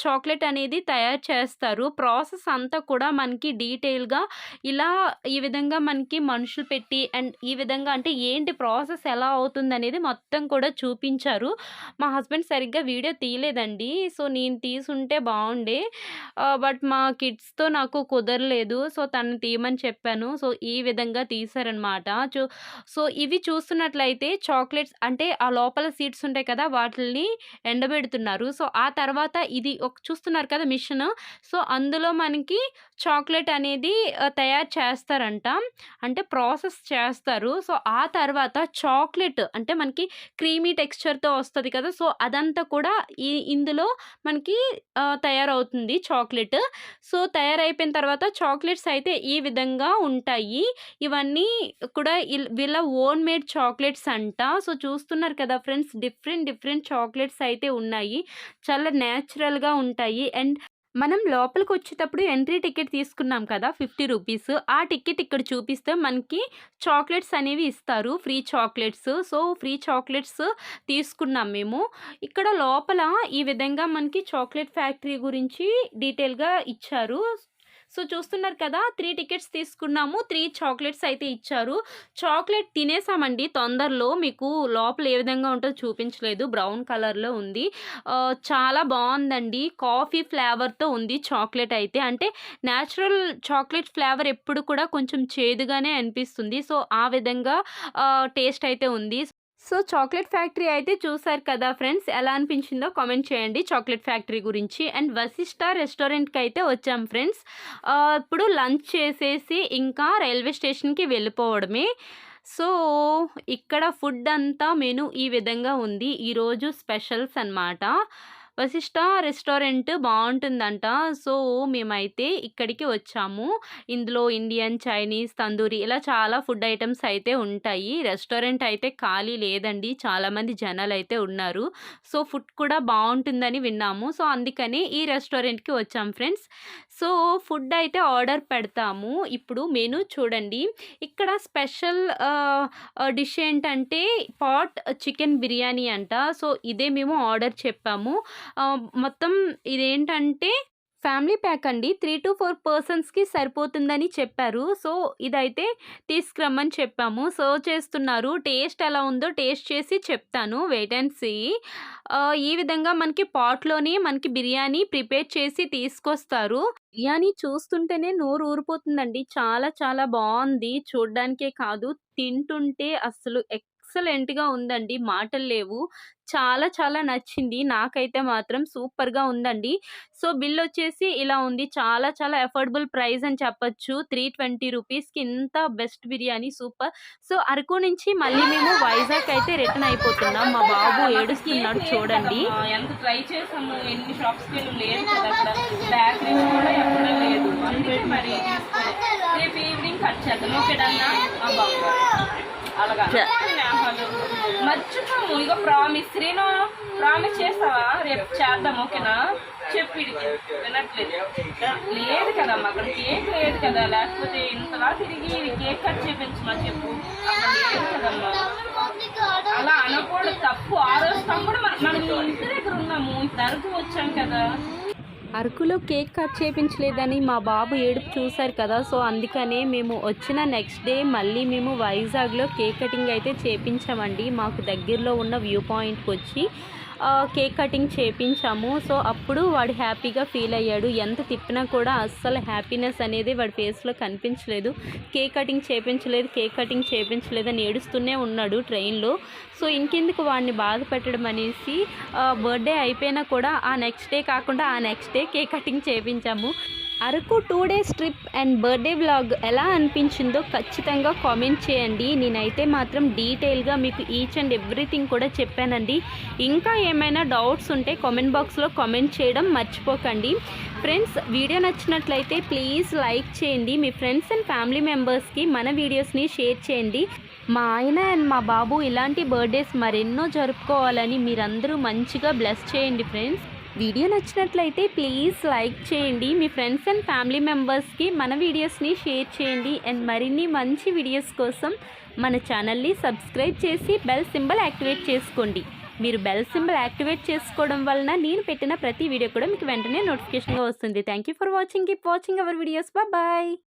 చాక్లెట్ అనేది తయారు చేస్తారు. ప్రాసెస్ అంతా కూడా మనకి డీటెయిల్‌గా ఇలా ఈ విధంగా మనకి మనుషులు పెట్టి అండ్ ఈ విధంగా అంటే ఏంటి ప్రాసెస్ ఎలా అవుతుందనేది మొత్తం కూడా చూపించారు. మా హస్బెండ్ సరిగ్గా వీడియో తీయలేదండి. సో, నేను తీసుంటే బావుండే. బట్ మా కిడ్స్‌తో నాకు కుదరలేదు. సో, తనని తీయమని చెప్పాను. సో, ఈ విధంగా తీశారనమాట. సో, ఇవి చూస్తున్నట్లయితే చాక్లెట్స్ అంటే ఆ లోపల సీడ్స్ ఉంటాయి కదా! వాటిల్ని ఎండబెడుతున్నారు. సో, ఆ తర్వాత ఇది చూస్తున్నారు కదా మిషను. సో, అందులో మనకి చాక్లెట్ అనేది తయారు చేస్తారంట. అంటే ప్రాసెస్ చేస్తారు. సో, ఆ తర్వాత చాక్లెట్ అంటే మనకి క్రీమీ టెక్స్చర్‌తో వస్తది కదా! సో, అదంతా కూడా ఇందులో మనకి తయారవుతుంది చాక్లెట్. సో, తయారైపోయిన తర్వాత చాక్లెట్స్ అయితే ఈ విధంగా ఉంటాయి. ఇవన్నీ కూడా వీళ్ళ ఓన్ మేడ్ చాక్లెట్స్ అంట. సో, చూస్తున్నారు కదా ఫ్రెండ్స్, డిఫరెంట్ చాక్లెట్స్ అయితే ఉన్నాయి. చాలా నేచురల్‌గా ఉంటాయి. అండ్ మనం లోపలికొచ్చేటప్పుడు ఎంట్రీ టికెట్ తీసుకున్నాం కదా! 50 రూపీస్. ఆ టికెట్ ఇక్కడ చూపిస్తే మనకి చాక్లెట్స్ అనేవి ఇస్తారు. Free chocolates. So, free chocolates తీసుకున్నాం మేము. ఇక్కడ లోపల ఈ విధంగా మనకి చాక్లెట్ ఫ్యాక్టరీ గురించి డీటెయిల్‌గా ఇచ్చారు. సో, చూస్తున్నారు కదా! 3 టికెట్స్ తీసుకున్నాము. 3 చాక్లెట్స్ అయితే ఇచ్చారు. చాక్లెట్ తినేసామండి తొందరలో. మీకు లోపల ఏ విధంగా ఉంటదో చూపించలేదు. బ్రౌన్ కలర్‌లో ఉంది. చాలా బావుందండి. కాఫీ ఫ్లేవర్‌తో ఉంది చాక్లెట్ అయితే. అంటే నేచురల్ చాక్లెట్ ఫ్లేవర్ ఎప్పుడు కూడా కొంచెం చేదుగానే అనిపిస్తుంది. సో, ఆ విధంగా టేస్ట్ అయితే ఉంది. సో, చాక్లెట్ ఫ్యాక్టరీ అయితే చూసారు కదా ఫ్రెండ్స్. ఎలా అనిపించిందో కామెంట్ చేయండి చాక్లెట్ ఫ్యాక్టరీ గురించి. అండ్ వశిష్ట రెస్టారెంట్‌కైతే వచ్చాం ఫ్రెండ్స్. ఇప్పుడు లంచ్ చేసేసి ఇంకా రైల్వే స్టేషన్‌కి వెళ్ళిపోవడమే. సో, ఇక్కడ ఫుడ్ అంతా మెను ఈ విధంగా ఉంది. ఈరోజు స్పెషల్స్ అనమాట. వశిష్ట రెస్టారెంట్ బావుంటుందంట. సో, మేమైతే ఇక్కడికి వచ్చాము. ఇందులో ఇండియన్, చైనీస్, తందూరి ఇలా చాలా ఫుడ్ ఐటెమ్స్ అయితే ఉంటాయి. రెస్టారెంట్ అయితే ఖాళీ లేదండి. చాలామంది జనాలైతే ఉన్నారు. సో, ఫుడ్ కూడా బావుంటుందని విన్నాము. సో, అందుకని ఈ రెస్టారెంట్‌కి వచ్చాం ఫ్రెండ్స్. సో, ఫుడ్ అయితే ఆర్డర్ పెడతాము. ఇప్పుడు మెను చూడండి. ఇక్కడ స్పెషల్ డిష్ ఏంటంటే పాట్ చికెన్ బిర్యానీ అంట. సో, ఇదే మేము ఆర్డర్ చెప్పాము. మొత్తం ఇదేంటంటే ఫ్యామిలీ ప్యాక్ అండి. 3-4 పర్సన్స్‌కి సరిపోతుందని చెప్పారు. సో, ఇదైతే తీసుకురమ్మని చెప్పాము. సర్వ్ చేస్తున్నారు. టేస్ట్ ఎలా ఉందో టేస్ట్ చేసి చెప్తాను. Wait and see. ఈ విధంగా మనకి పాట్‌లోనే మనకి బిర్యానీ ప్రిపేర్ చేసి తీసుకొస్తారు. బిర్యానీ చూస్తుంటేనే నోరు ఊరిపోతుందండి. చాలా చాలా బావుంది. చూడ్డానికే కాదు, తింటుంటే అస్సలు ఎక్సలెంట్‌గా ఉందండి. మాటలు లేవు. చాలా చాలా నచ్చింది. నాకైతే మాత్రం సూపర్‌గా ఉందండి. సో, బిల్లొచ్చేసి ఇలా ఉంది. చాలా చాలా అఫోర్డబుల్ ప్రైస్ అని చెప్పొచ్చు. 320 రూపీస్‌కి ఇంత best biryani super. So, Araku నుంచి మళ్ళీ మేము వైజాగ్ అయితే రిటర్న్ అయిపోతున్నాం. మా బాబు ఏడుస్తున్నాడు చూడండి. ఎంత ట్రై చేసాము, ఎన్ని షాప్స్‌కి లేదు కదా అక్కడ. బేకరీ కూడా ఎక్కడ లేదు. అందుకే మరి రేపు ఈవినింగ్ కట్ చేద్దాం. ఓకే డన్నా? బాబు అలాగా మర్చిపోము. ఇక ప్రామిస్ శ్రీను, ప్రామిస్ చేస్తావా రేపు చేద్దాం ఓకేనా? చెప్పి వినట్లేదు. లేదు కదమ్మా, అక్కడ కేక్ లేదు కదా, లేకపోతే ఇంతలా తిరిగి కేక్ కట్ చేపించమా చెప్పు. అక్కడ లేదు కదమ్మా, అలా అనకూడదు, తప్పు. ఆ రోజు తప్పుడు మనం ఇంటి దగ్గర ఉన్నాము, ఇప్పుడు అరకు వచ్చాం కదా. అరకులో కేక్ కట్ చేయించలేదని మా బాబు ఏడుపు చూశారు కదా. సో, అందుకనే మేము వచ్చిన నెక్స్ట్ డే మళ్ళీ మేము వైజాగ్లో కేక్ కటింగ్ అయితే చేయించామండి. మాకు దగ్గరలో ఉన్న వ్యూ పాయింట్కి వచ్చి కేక్ కటింగ్ చేయించాము. సో, అప్పుడు వాడు హ్యాపీగా ఫీల్ అయ్యాడు. ఎంత తిప్పినా కూడా అస్సలు హ్యాపీనెస్ అనేది వాడి ఫేస్లో కనిపించలేదు. కేక్ కటింగ్ చేయించలేదు అని ఏడుస్తూనే ఉన్నాడు ట్రైన్లో. సో, ఇంకెందుకు వాడిని బాధ పెట్టడం అనేసి బర్త్డే అయిపోయినా కూడా ఆ నెక్స్ట్ డే కాకుండా ఆ నెక్స్ట్ డే కేక్ కటింగ్ చేయించాము. Araku 2 days trip and birthday vlog ఎలా అనిపించిందో ఖచ్చితంగా కామెంట్ చేయండి. నేనైతే మాత్రం డీటెయిల్గా మీకు ఈచ్ అండ్ ఎవ్రీథింగ్ కూడా చెప్పానండి. ఇంకా ఏమైనా డౌట్స్ ఉంటే కామెంట్ బాక్స్లో కామెంట్ చేయడం మర్చిపోకండి. ఫ్రెండ్స్, వీడియో నచ్చినట్లయితే ప్లీజ్ లైక్ చేయండి. మీ ఫ్రెండ్స్ అండ్ ఫ్యామిలీ మెంబర్స్కి మన వీడియోస్ని షేర్ చేయండి. మా ఆయన అండ్ మా బాబు ఇలాంటి బర్త్డేస్ మరెన్నో జరుపుకోవాలని మీరందరూ మంచిగా బ్లెస్ చేయండి ఫ్రెండ్స్. వీడియో నచ్చినట్లయితే ప్లీజ్ లైక్ చేయండి. మీ ఫ్రెండ్స్ అండ్ ఫ్యామిలీ మెంబర్స్కి మన వీడియోస్ని షేర్ చేయండి. అండ్ మరిన్ని మంచి వీడియోస్ కోసం మన ఛానల్ని సబ్స్క్రైబ్ చేసి బెల్ సింబల్ యాక్టివేట్ చేసుకోండి. మీరు బెల్ సింబల్ యాక్టివేట్ చేసుకోవడం వలన నేను పెట్టిన ప్రతి వీడియో కూడా మీకు వెంటనే నోటిఫికేషన్గా వస్తుంది. Thank you for watching. Keep watching our videos. Bye.